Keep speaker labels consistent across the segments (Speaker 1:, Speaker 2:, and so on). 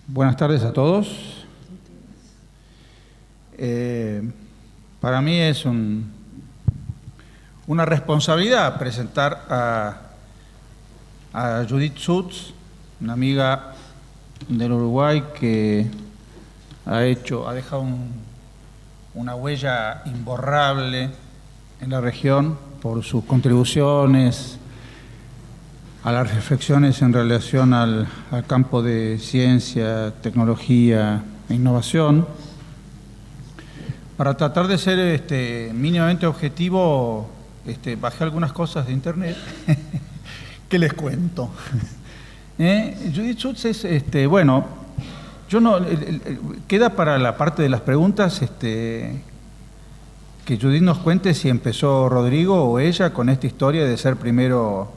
Speaker 1: Buenas tardes a todos. Para mí es una responsabilidad presentar a Judith Schutz, una amiga del Uruguay que ha dejado una huella imborrable en la región por sus contribuciones a las reflexiones en relación al campo de ciencia, tecnología e innovación. Para tratar de ser mínimamente objetivo, bajé algunas cosas de internet que les cuento. Judith Schutz es, bueno, yo no, queda para la parte de las preguntas que Judith nos cuente si empezó Rodrigo o ella con esta historia de ser primero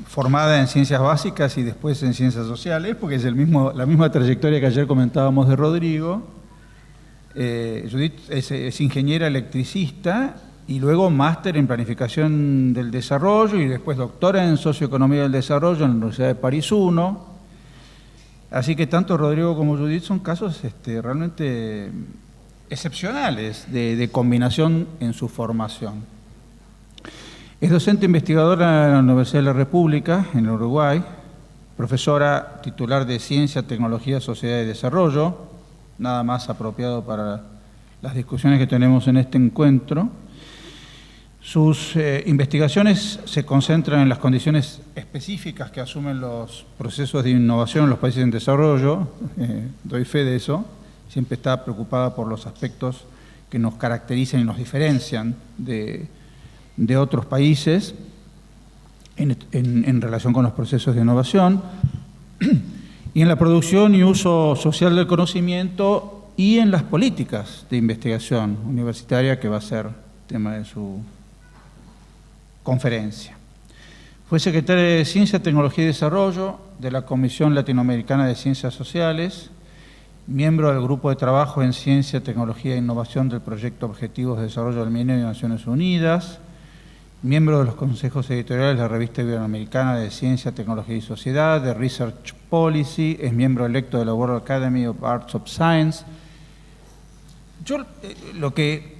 Speaker 1: formada en ciencias básicas y después en ciencias sociales, porque es la misma trayectoria que ayer comentábamos de Rodrigo. Judith es ingeniera electricista y luego máster en planificación del desarrollo y después doctora en socioeconomía del desarrollo en la Universidad de París I. Así que tanto Rodrigo como Judith son casos realmente excepcionales de combinación en su formación. Es docente investigadora en la Universidad de la República, en el Uruguay, profesora titular de Ciencia, Tecnología, Sociedad y Desarrollo, nada más apropiado para las discusiones que tenemos en este encuentro. Sus investigaciones se concentran en las condiciones específicas que asumen los procesos de innovación en los países en desarrollo, doy fe de eso, siempre está preocupada por los aspectos que nos caracterizan y nos diferencian de otros países en relación con los procesos de innovación, y en la producción y uso social del conocimiento y en las políticas de investigación universitaria, que va a ser tema de su conferencia. Fue secretaria de Ciencia, Tecnología y Desarrollo de la Comisión Latinoamericana de Ciencias Sociales, miembro del Grupo de Trabajo en Ciencia, Tecnología e Innovación del Proyecto Objetivos de Desarrollo del Milenio de Naciones Unidas, miembro de los consejos editoriales de la Revista Iberoamericana de Ciencia, Tecnología y Sociedad, de Research Policy, es miembro electo de la World Academy of Arts of Science. Yo lo que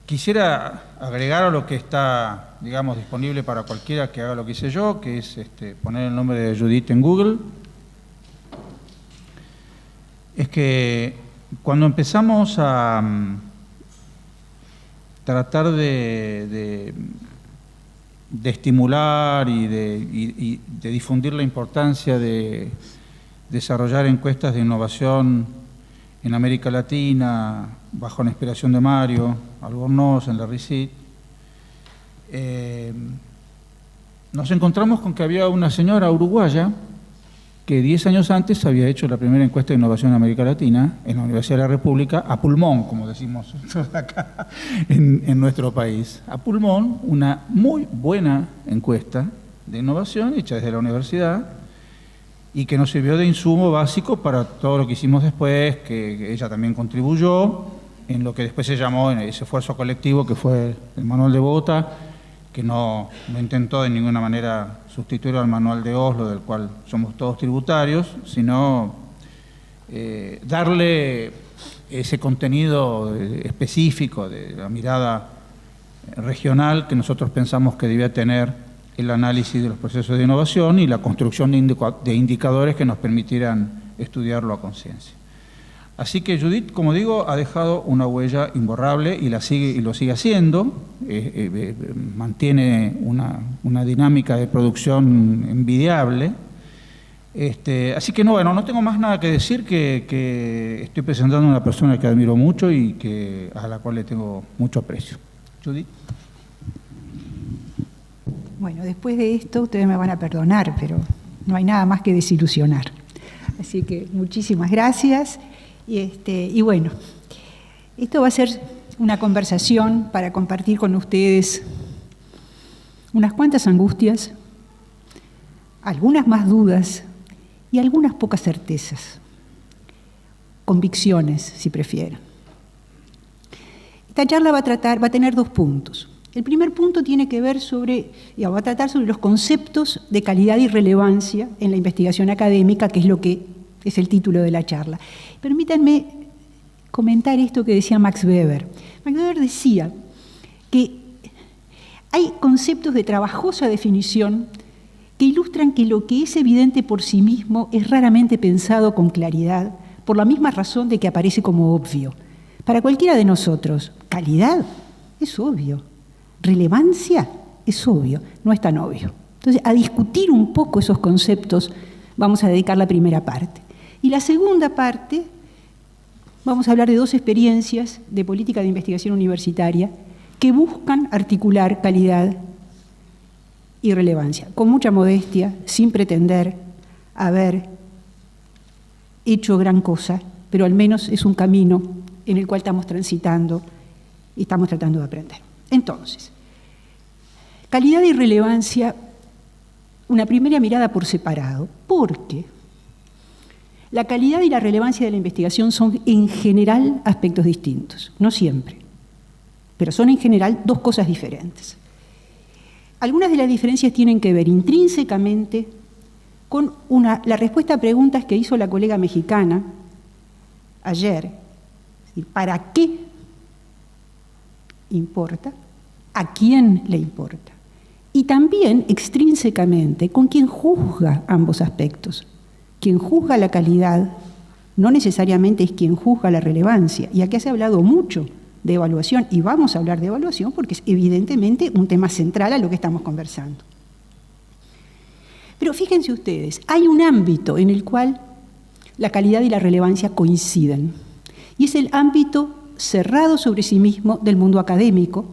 Speaker 1: quisiera agregar a lo que está, digamos, disponible para cualquiera que haga lo que hice yo, que es poner el nombre de Judith en Google, es que cuando empezamos a tratar de estimular y de difundir la importancia de desarrollar encuestas de innovación en América Latina, bajo la inspiración de Mario Albornoz en la RICIT, nos encontramos con que había una señora uruguaya que 10 años antes había hecho la primera encuesta de innovación en América Latina, en la Universidad de la República, a pulmón, como decimos acá en nuestro país. A pulmón, una muy buena encuesta de innovación hecha desde la universidad y que nos sirvió de insumo básico para todo lo que hicimos después, que ella también contribuyó en lo que después se llamó en ese esfuerzo colectivo que fue el Manual de Bogotá, que no intentó de ninguna manera sustituir al Manual de Oslo, del cual somos todos tributarios, sino darle ese contenido específico de la mirada regional que nosotros pensamos que debía tener el análisis de los procesos de innovación y la construcción de indicadores que nos permitieran estudiarlo a conciencia. Así que Judith, como digo, ha dejado una huella imborrable y lo sigue haciendo, mantiene una dinámica de producción envidiable. Así que no tengo más nada que decir, que estoy presentando a una persona que admiro mucho y a la cual le tengo mucho aprecio. Judith.
Speaker 2: Bueno, después de esto ustedes me van a perdonar, pero no hay nada más que desilusionar. Así que muchísimas gracias. Y bueno, esto va a ser una conversación para compartir con ustedes unas cuantas angustias, algunas más dudas y algunas pocas certezas, convicciones, si prefieren. Esta charla va a tener dos puntos. El primer punto tiene que ver va a tratar sobre los conceptos de calidad y relevancia en la investigación académica, que es lo que es el título de la charla. Permítanme comentar esto que decía Max Weber. Max Weber decía que hay conceptos de trabajosa definición que ilustran que lo que es evidente por sí mismo es raramente pensado con claridad, por la misma razón de que aparece como obvio. Para cualquiera de nosotros, calidad es obvio, relevancia es obvio, no es tan obvio. Entonces, a discutir un poco esos conceptos vamos a dedicar la primera parte. Y la segunda parte, vamos a hablar de dos experiencias de política de investigación universitaria que buscan articular calidad y relevancia, con mucha modestia, sin pretender haber hecho gran cosa, pero al menos es un camino en el cual estamos transitando y estamos tratando de aprender. Entonces, calidad y relevancia, una primera mirada por separado, porque la calidad y la relevancia de la investigación son en general aspectos distintos, no siempre, pero son en general dos cosas diferentes. Algunas de las diferencias tienen que ver intrínsecamente con la respuesta a preguntas que hizo la colega mexicana ayer. Es decir, ¿para qué importa? ¿A quién le importa? Y también extrínsecamente con quien juzga ambos aspectos. Quien juzga la calidad no necesariamente es quien juzga la relevancia. Y aquí se ha hablado mucho de evaluación, y vamos a hablar de evaluación porque es evidentemente un tema central a lo que estamos conversando. Pero fíjense ustedes, hay un ámbito en el cual la calidad y la relevancia coinciden, y es el ámbito cerrado sobre sí mismo del mundo académico,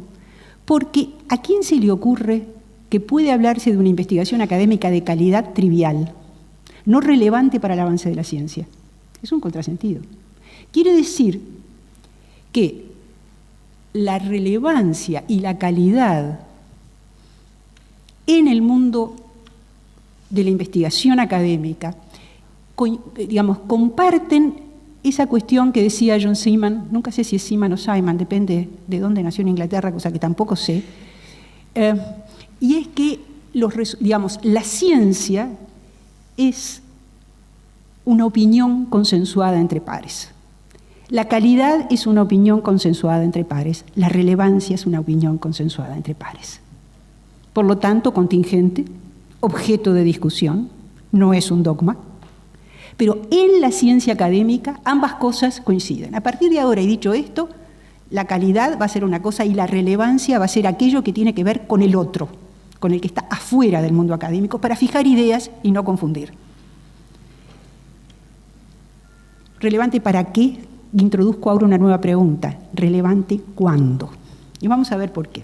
Speaker 2: porque ¿a quién se le ocurre que puede hablarse de una investigación académica de calidad trivial, no relevante para el avance de la ciencia? Es un contrasentido. Quiere decir que la relevancia y la calidad en el mundo de la investigación académica, digamos, comparten esa cuestión que decía John Seaman, nunca sé si es Seaman o Simon, depende de dónde nació en Inglaterra, cosa que tampoco sé, y es que la ciencia es una opinión consensuada entre pares. La calidad es una opinión consensuada entre pares, la relevancia es una opinión consensuada entre pares. Por lo tanto, contingente, objeto de discusión, no es un dogma, pero en la ciencia académica ambas cosas coinciden. A partir de ahora, y dicho esto, la calidad va a ser una cosa y la relevancia va a ser aquello que tiene que ver con el otro, con el que está afuera del mundo académico, para fijar ideas y no confundir. ¿Relevante para qué? Introduzco ahora una nueva pregunta. ¿Relevante cuándo? Y vamos a ver por qué.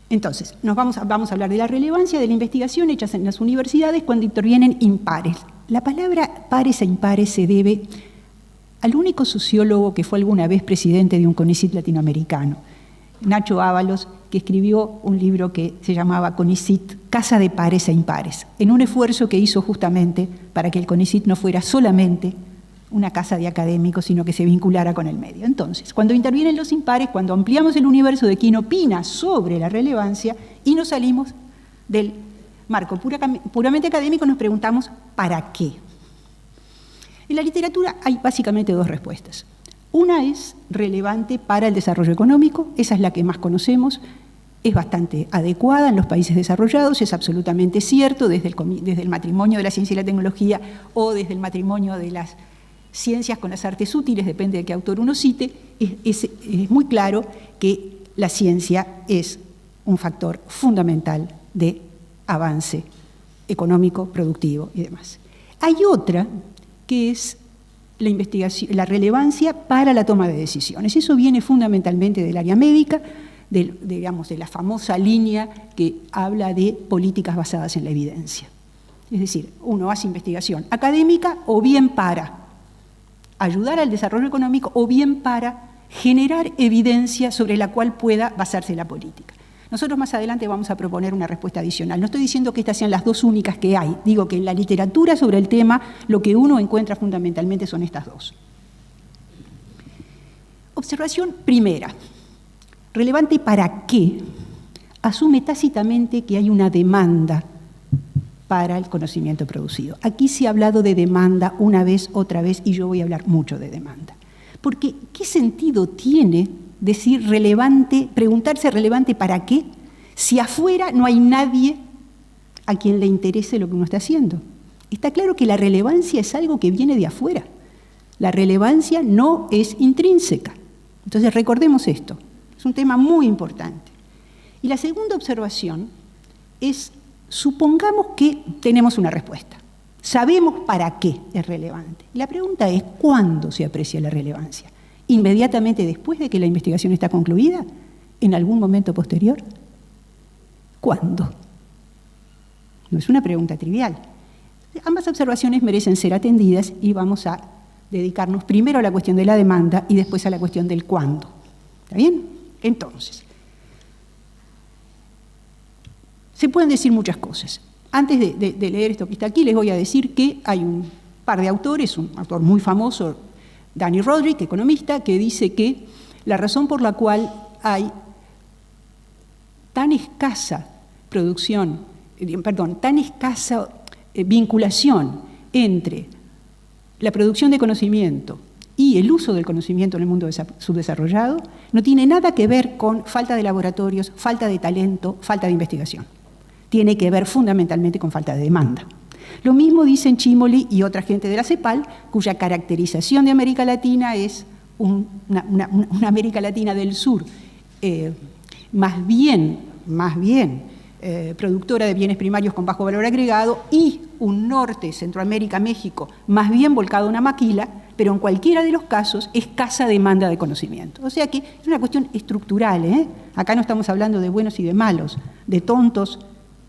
Speaker 2: Entonces, vamos a hablar de la relevancia de la investigación hecha en las universidades cuando intervienen impares. La palabra pares e impares se debe al único sociólogo que fue alguna vez presidente de un CONICYT latinoamericano, Nacho Ábalos, que escribió un libro que se llamaba CONICYT, Casa de Pares e Impares, en un esfuerzo que hizo justamente para que el CONICYT no fuera solamente una casa de académicos, sino que se vinculara con el medio. Entonces, cuando intervienen los impares, cuando ampliamos el universo de quien opina sobre la relevancia y nos salimos del marco puramente académico, nos preguntamos ¿para qué? En la literatura hay básicamente dos respuestas. Una es relevante para el desarrollo económico, esa es la que más conocemos, es bastante adecuada en los países desarrollados, es absolutamente cierto desde el matrimonio de la ciencia y la tecnología o desde el matrimonio de las ciencias con las artes útiles, depende de qué autor uno cite, es muy claro que la ciencia es un factor fundamental de avance económico, productivo y demás. Hay otra que es la investigación, la relevancia para la toma de decisiones. Eso viene fundamentalmente del área médica, de la famosa línea que habla de políticas basadas en la evidencia. Es decir, uno hace investigación académica o bien para ayudar al desarrollo económico o bien para generar evidencia sobre la cual pueda basarse la política. Nosotros más adelante vamos a proponer una respuesta adicional. No estoy diciendo que estas sean las dos únicas que hay, digo que en la literatura sobre el tema lo que uno encuentra fundamentalmente son estas dos. Observación primera. ¿Relevante para qué? Asume tácitamente que hay una demanda para el conocimiento producido. Aquí se ha hablado de demanda una vez, otra vez, y yo voy a hablar mucho de demanda. Porque, ¿qué sentido tiene decir relevante, preguntarse relevante para qué, si afuera no hay nadie a quien le interese lo que uno está haciendo? Está claro que la relevancia es algo que viene de afuera. La relevancia no es intrínseca. Entonces, recordemos esto. Es un tema muy importante. Y la segunda observación es, supongamos que tenemos una respuesta. Sabemos para qué es relevante. La pregunta es, ¿cuándo se aprecia la relevancia? ¿Inmediatamente después de que la investigación está concluida? ¿En algún momento posterior? ¿Cuándo? No es una pregunta trivial. Ambas observaciones merecen ser atendidas y vamos a dedicarnos primero a la cuestión de la demanda y después a la cuestión del cuándo. ¿Está bien? Entonces, se pueden decir muchas cosas. Antes de leer esto que está aquí, les voy a decir que hay un par de autores, un autor muy famoso, Danny Roderick, economista, que dice que la razón por la cual hay tan escasa vinculación entre la producción de conocimiento y el uso del conocimiento en el mundo subdesarrollado no tiene nada que ver con falta de laboratorios, falta de talento, falta de investigación. Tiene que ver fundamentalmente con falta de demanda. Lo mismo dicen Cimoli y otra gente de la CEPAL, cuya caracterización de América Latina es una América Latina del sur, más bien productora de bienes primarios con bajo valor agregado, y un norte, Centroamérica, México, más bien volcado a una maquila, pero en cualquiera de los casos, escasa demanda de conocimiento. O sea que es una cuestión estructural, ¿eh? Acá no estamos hablando de buenos y de malos, de tontos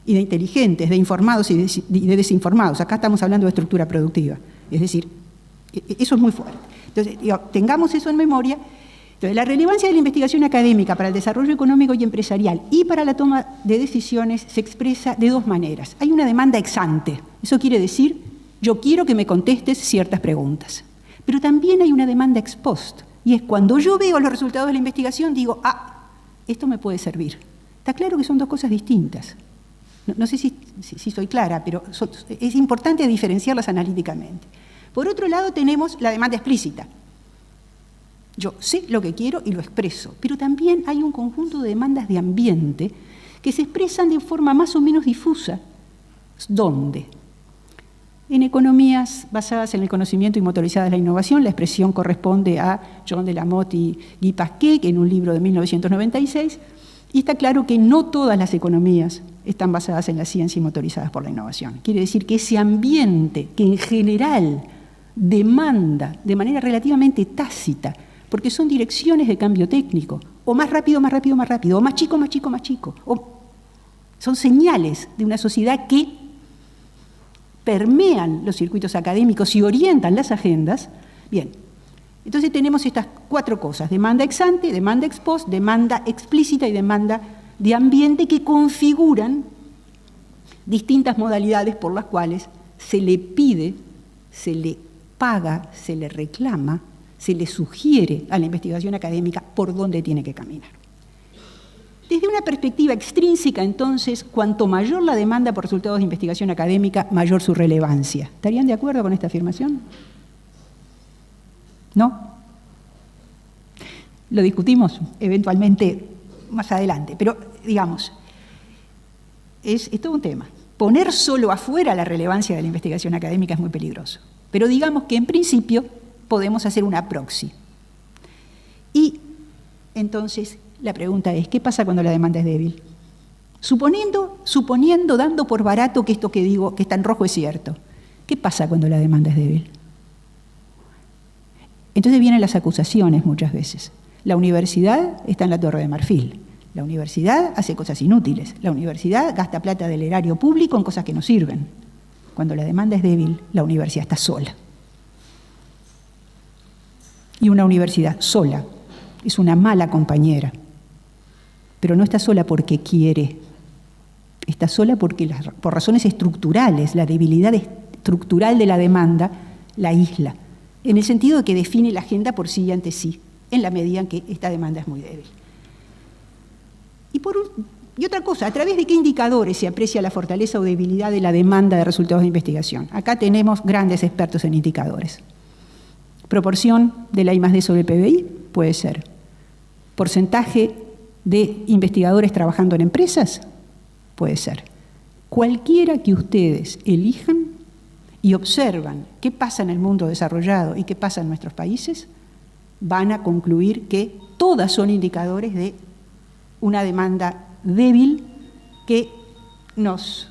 Speaker 2: y de inteligentes, de informados y de desinformados. Acá estamos hablando de estructura productiva. Es decir, eso es muy fuerte. Entonces, tengamos eso en memoria. Entonces, la relevancia de la investigación académica para el desarrollo económico y empresarial y para la toma de decisiones se expresa de dos maneras. Hay una demanda ex ante. Eso quiere decir, yo quiero que me contestes ciertas preguntas. Pero también hay una demanda ex post. Y es cuando yo veo los resultados de la investigación, digo, esto me puede servir. Está claro que son dos cosas distintas. No sé si soy clara, pero es importante diferenciarlas analíticamente. Por otro lado, tenemos la demanda explícita. Yo sé lo que quiero y lo expreso, pero también hay un conjunto de demandas de ambiente que se expresan de forma más o menos difusa. ¿Dónde? En economías basadas en el conocimiento y motorizadas en la innovación, la expresión corresponde a John de la Motte y Guy Pasquet, en un libro de 1996, y está claro que no todas las economías están basadas en la ciencia y motorizadas por la innovación. Quiere decir que ese ambiente que en general demanda de manera relativamente tácita, porque son direcciones de cambio técnico, o más rápido, más rápido, más rápido, o más chico, más chico, más chico, o son señales de una sociedad que permean los circuitos académicos y orientan las agendas. Bien, entonces tenemos estas cuatro cosas: demanda ex ante, demanda ex post, demanda explícita y demanda de ambiente, que configuran distintas modalidades por las cuales se le pide, se le paga, se le reclama, se le sugiere a la investigación académica por dónde tiene que caminar. Desde una perspectiva extrínseca, entonces, cuanto mayor la demanda por resultados de investigación académica, mayor su relevancia. ¿Estarían de acuerdo con esta afirmación? ¿No? Lo discutimos eventualmente más adelante, pero digamos, es todo un tema. Poner solo afuera la relevancia de la investigación académica es muy peligroso, pero digamos que en principio podemos hacer una proxy. Y entonces la pregunta es, ¿qué pasa cuando la demanda es débil? Suponiendo, dando por barato que esto que digo, que está en rojo, es cierto, ¿qué pasa cuando la demanda es débil? Entonces vienen las acusaciones muchas veces. La universidad está en la Torre de Marfil. La universidad hace cosas inútiles. La universidad gasta plata del erario público en cosas que no sirven. Cuando la demanda es débil, la universidad está sola. Y una universidad sola es una mala compañera. Pero no está sola porque quiere. Está sola porque, por razones estructurales, la debilidad estructural de la demanda la aísla, en el sentido de que define la agenda por sí y ante sí, en la medida en que esta demanda es muy débil. Y Y otra cosa, ¿a través de qué indicadores se aprecia la fortaleza o debilidad de la demanda de resultados de investigación? Acá tenemos grandes expertos en indicadores. Proporción de la I+D sobre el PBI, puede ser. Porcentaje de investigadores trabajando en empresas, puede ser. Cualquiera que ustedes elijan y observan qué pasa en el mundo desarrollado y qué pasa en nuestros países, van a concluir que todas son indicadores de una demanda débil que nos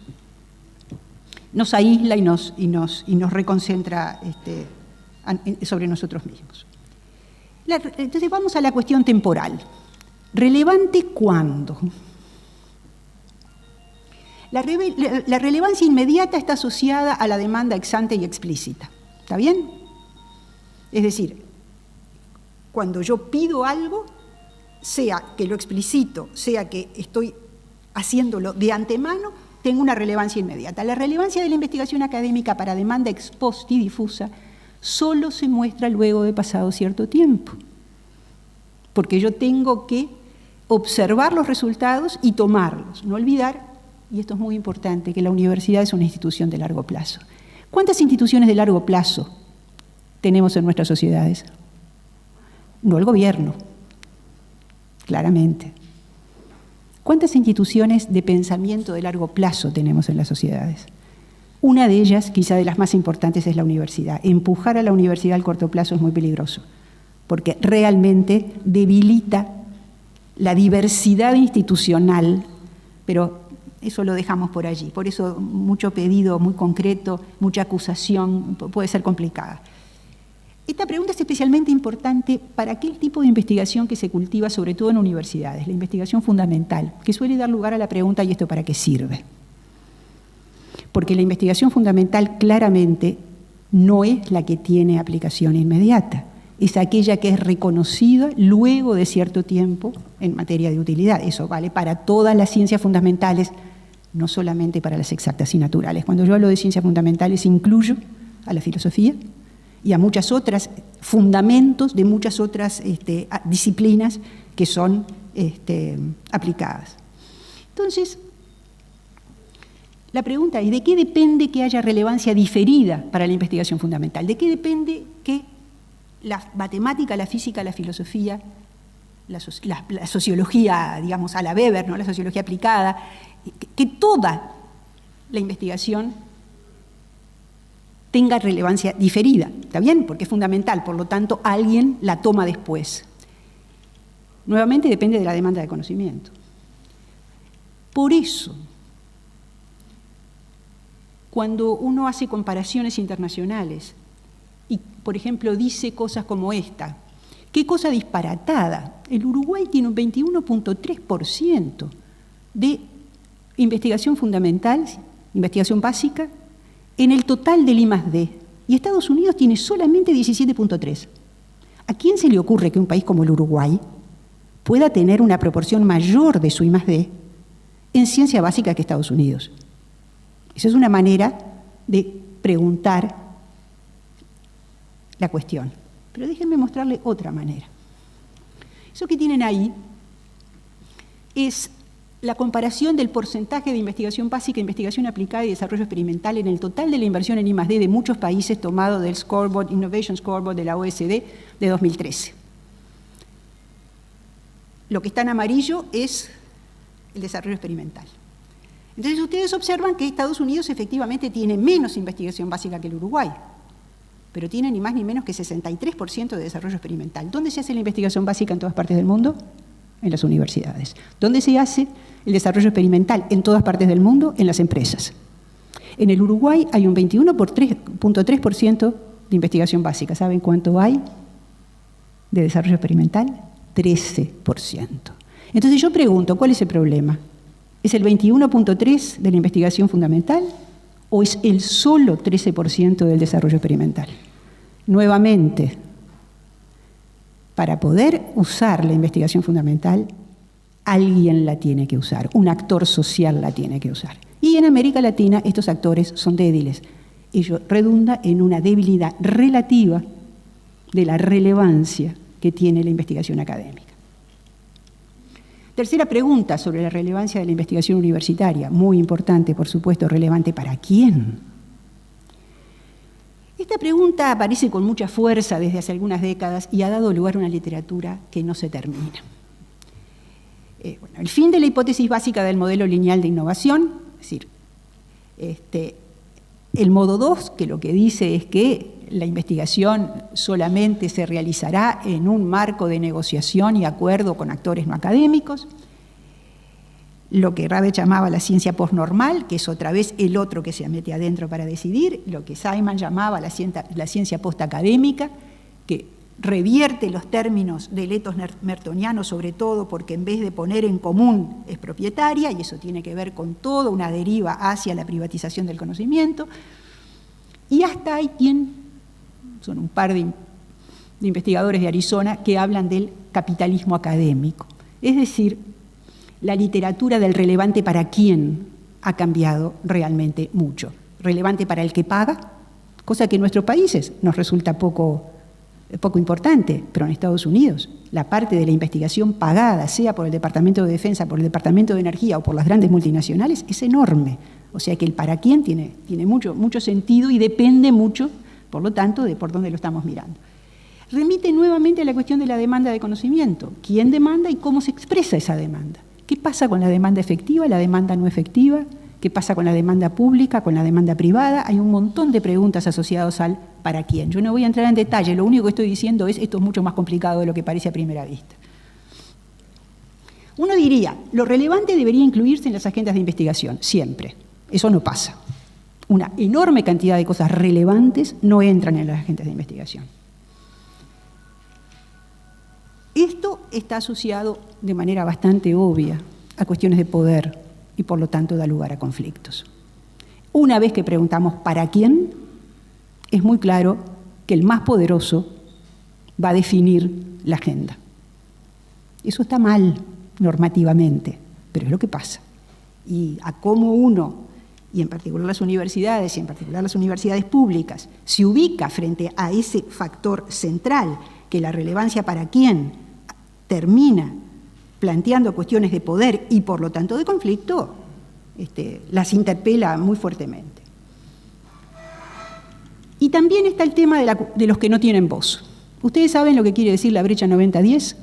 Speaker 2: aísla y nos reconcentra sobre nosotros mismos. Entonces vamos a la cuestión temporal. ¿Relevante cuándo? La relevancia inmediata está asociada a la demanda ex ante y explícita. ¿Está bien? Es decir, cuando yo pido algo, sea que lo explicito, sea que estoy haciéndolo de antemano, tengo una relevancia inmediata. La relevancia de la investigación académica para demanda ex post y difusa solo se muestra luego de pasado cierto tiempo, porque yo tengo que observar los resultados y tomarlos. No olvidar, y esto es muy importante, que la universidad es una institución de largo plazo. ¿Cuántas instituciones de largo plazo tenemos en nuestras sociedades? No el gobierno, claramente. ¿Cuántas instituciones de pensamiento de largo plazo tenemos en las sociedades? Una de ellas, quizá de las más importantes, es la universidad. Empujar a la universidad al corto plazo es muy peligroso, porque realmente debilita la diversidad institucional, pero eso lo dejamos por allí. Por eso mucho pedido muy concreto, mucha acusación, puede ser complicada. Esta pregunta es especialmente importante para aquel tipo de investigación que se cultiva sobre todo en universidades, la investigación fundamental, que suele dar lugar a la pregunta, ¿y esto para qué sirve? Porque la investigación fundamental claramente no es la que tiene aplicación inmediata, es aquella que es reconocida luego de cierto tiempo en materia de utilidad. Eso vale para todas las ciencias fundamentales, no solamente para las exactas y naturales. Cuando yo hablo de ciencias fundamentales incluyo a la filosofía y a muchas otras fundamentos de muchas otras disciplinas que son aplicadas. Entonces, la pregunta es, ¿de qué depende que haya relevancia diferida para la investigación fundamental? ¿De qué depende que la matemática, la física, la filosofía, la sociología, digamos, a la Weber, ¿no? La sociología aplicada, que toda la investigación tenga relevancia diferida? ¿Está bien? Porque es fundamental, por lo tanto, alguien la toma después. Nuevamente depende de la demanda de conocimiento. Por eso, cuando uno hace comparaciones internacionales y, por ejemplo, dice cosas como esta, qué cosa disparatada, el Uruguay tiene un 21.3% de investigación fundamental, investigación básica, en el total del I+D, y Estados Unidos tiene solamente 17.3%. ¿A quién se le ocurre que un país como el Uruguay pueda tener una proporción mayor de su I+D en ciencia básica que Estados Unidos? Esa es una manera de preguntar la cuestión. Pero déjenme mostrarle otra manera. Eso que tienen ahí es la comparación del porcentaje de investigación básica, investigación aplicada y desarrollo experimental en el total de la inversión en I+D de muchos países tomado del Scoreboard, Innovation Scoreboard de la OECD de 2013. Lo que está en amarillo es el desarrollo experimental. Entonces ustedes observan que Estados Unidos efectivamente tiene menos investigación básica que el Uruguay, pero tiene ni más ni menos que 63% de desarrollo experimental. ¿Dónde se hace la investigación básica en todas partes del mundo? En las universidades. ¿Dónde se hace el desarrollo experimental? En todas partes del mundo, en las empresas. En el Uruguay hay un 21.3% de investigación básica. ¿Saben cuánto hay de desarrollo experimental? 13%. Entonces yo pregunto, ¿cuál es el problema? ¿Es el 21.3% de la investigación fundamental o es el solo 13% del desarrollo experimental? Nuevamente, para poder usar la investigación fundamental, alguien la tiene que usar, un actor social la tiene que usar. Y en América Latina estos actores son débiles. Ello redunda en una debilidad relativa de la relevancia que tiene la investigación académica. Tercera pregunta sobre la relevancia de la investigación universitaria, muy importante, por supuesto, relevante para quién. Esta pregunta aparece con mucha fuerza desde hace algunas décadas y ha dado lugar a una literatura que no se termina. El fin de la hipótesis básica del modelo lineal de innovación, es decir, el modo 2, que lo que dice es que la investigación solamente se realizará en un marco de negociación y acuerdo con actores no académicos, lo que Rabe llamaba la ciencia postnormal, que es otra vez el otro que se mete adentro para decidir, lo que Simon llamaba la ciencia postacadémica, que revierte los términos del ethos mertoniano, sobre todo porque en vez de poner en común es propietaria, y eso tiene que ver con toda una deriva hacia la privatización del conocimiento. Y hasta hay son un par de investigadores de Arizona que hablan del capitalismo académico. Es decir, la literatura del relevante para quién ha cambiado realmente mucho. Relevante para el que paga, cosa que en nuestros países nos resulta poco importante, pero en Estados Unidos la parte de la investigación pagada, sea por el Departamento de Defensa, por el Departamento de Energía o por las grandes multinacionales, es enorme. O sea que el para quién tiene mucho sentido y depende mucho, por lo tanto, de por dónde lo estamos mirando. Remite nuevamente a la cuestión de la demanda de conocimiento. ¿Quién demanda y cómo se expresa esa demanda? ¿Qué pasa con la demanda efectiva, la demanda no efectiva? ¿Qué pasa con la demanda pública, con la demanda privada? Hay un montón de preguntas asociadas al para quién. Yo no voy a entrar en detalle, lo único que estoy diciendo es esto es mucho más complicado de lo que parece a primera vista. Uno diría, lo relevante debería incluirse en las agendas de investigación, siempre. Eso no pasa. Una enorme cantidad de cosas relevantes no entran en las agendas de investigación. Esto está asociado de manera bastante obvia a cuestiones de poder y por lo tanto da lugar a conflictos. Una vez que preguntamos ¿para quién?, es muy claro que el más poderoso va a definir la agenda. Eso está mal normativamente, pero es lo que pasa. Y a cómo uno, y en particular las universidades, y en particular las universidades públicas, se ubica frente a ese factor central, que la relevancia para quién termina planteando cuestiones de poder y por lo tanto de conflicto, las interpela muy fuertemente. Y también está el tema de los que no tienen voz. ¿Ustedes saben lo que quiere decir la brecha 90-10?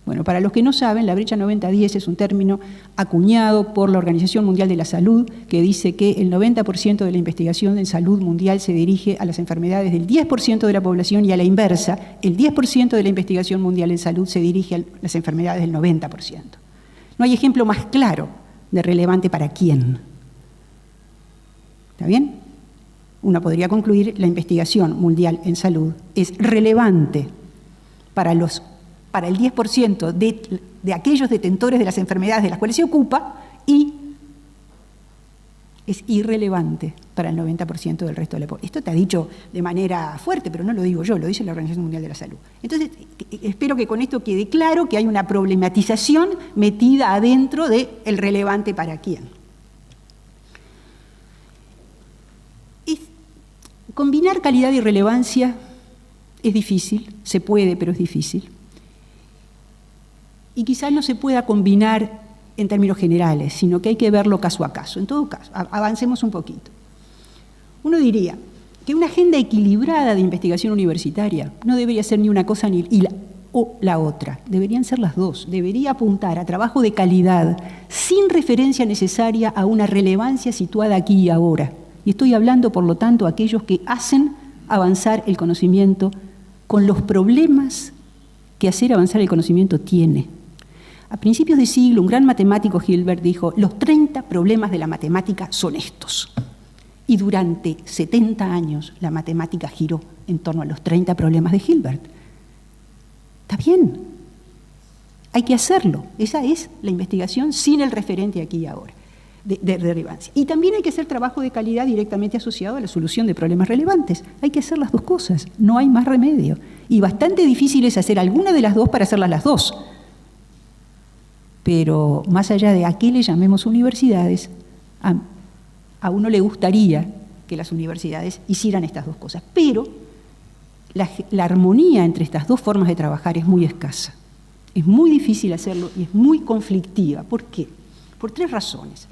Speaker 2: Bueno, para los que no saben, la brecha 90-10 es un término acuñado por la Organización Mundial de la Salud, que dice que el 90% de la investigación en salud mundial se dirige a las enfermedades del 10% de la población y a la inversa, el 10% de la investigación mundial en salud se dirige a las enfermedades del 90%. No hay ejemplo más claro de relevante para quién. ¿Está bien? Uno podría concluir la investigación mundial en salud es relevante para el 10% de aquellos detentores de las enfermedades de las cuales se ocupa y es irrelevante para el 90% del resto de la población. Esto está dicho de manera fuerte, pero no lo digo yo, lo dice la Organización Mundial de la Salud. Entonces, espero que con esto quede claro que hay una problematización metida adentro del relevante para quién. Combinar calidad y relevancia es difícil, se puede, pero es difícil. Y quizás no se pueda combinar en términos generales, sino que hay que verlo caso a caso. En todo caso, avancemos un poquito. Uno diría que una agenda equilibrada de investigación universitaria no debería ser ni una cosa ni la otra, deberían ser las dos. Debería apuntar a trabajo de calidad sin referencia necesaria a una relevancia situada aquí y ahora. Y estoy hablando, por lo tanto, a aquellos que hacen avanzar el conocimiento con los problemas que hacer avanzar el conocimiento tiene. A principios de siglo, un gran matemático, Hilbert, dijo, los 30 problemas de la matemática son estos. Y durante 70 años la matemática giró en torno a los 30 problemas de Hilbert. Está bien, hay que hacerlo. Esa es la investigación sin el referente aquí y ahora, de relevancia. Y también hay que hacer trabajo de calidad directamente asociado a la solución de problemas relevantes. Hay que hacer las dos cosas, no hay más remedio. Y bastante difícil es hacer alguna de las dos para hacerlas las dos. Pero más allá de a qué le llamemos universidades, a uno le gustaría que las universidades hicieran estas dos cosas. Pero la armonía entre estas dos formas de trabajar es muy escasa. Es muy difícil hacerlo y es muy conflictiva. ¿Por qué? Por 3 razones.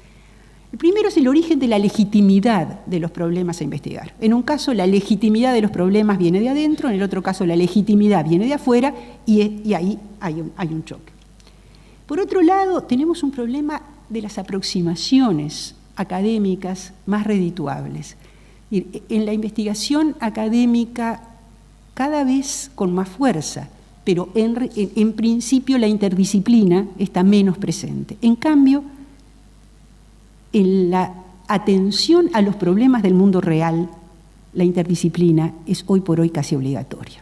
Speaker 2: El primero es el origen de la legitimidad de los problemas a investigar. En un caso, la legitimidad de los problemas viene de adentro, en el otro caso, la legitimidad viene de afuera, y ahí hay un choque. Por otro lado, tenemos un problema de las aproximaciones académicas más redituables. En la investigación académica, cada vez con más fuerza, pero en principio la interdisciplina está menos presente. En cambio, en la atención a los problemas del mundo real, la interdisciplina es hoy por hoy casi obligatoria.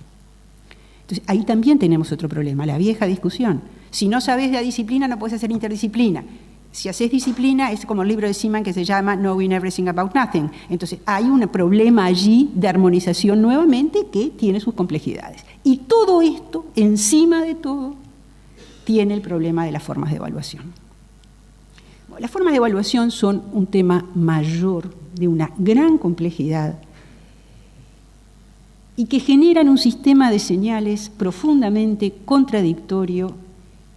Speaker 2: Entonces, ahí también tenemos otro problema, la vieja discusión. Si no sabes la disciplina, no puedes hacer interdisciplina. Si haces disciplina, es como el libro de Seaman que se llama Knowing Everything About Nothing. Entonces, hay un problema allí de armonización nuevamente que tiene sus complejidades. Y todo esto, encima de todo, tiene el problema de las formas de evaluación. Las formas de evaluación son un tema mayor, de una gran complejidad, y que generan un sistema de señales profundamente contradictorio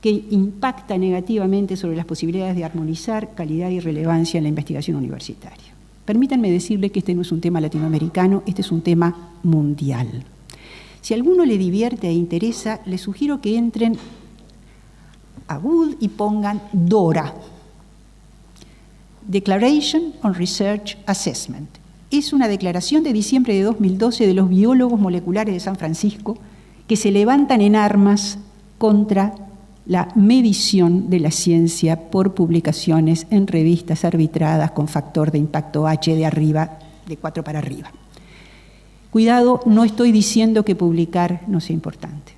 Speaker 2: que impacta negativamente sobre las posibilidades de armonizar calidad y relevancia en la investigación universitaria. Permítanme decirle que este no es un tema latinoamericano, este es un tema mundial. Si a alguno le divierte e interesa, les sugiero que entren a Google y pongan DORA, Declaration on Research Assessment. Es una declaración de diciembre de 2012 de los biólogos moleculares de San Francisco que se levantan en armas contra la medición de la ciencia por publicaciones en revistas arbitradas con factor de impacto H de arriba, de 4 para arriba. Cuidado, no estoy diciendo que publicar no sea importante.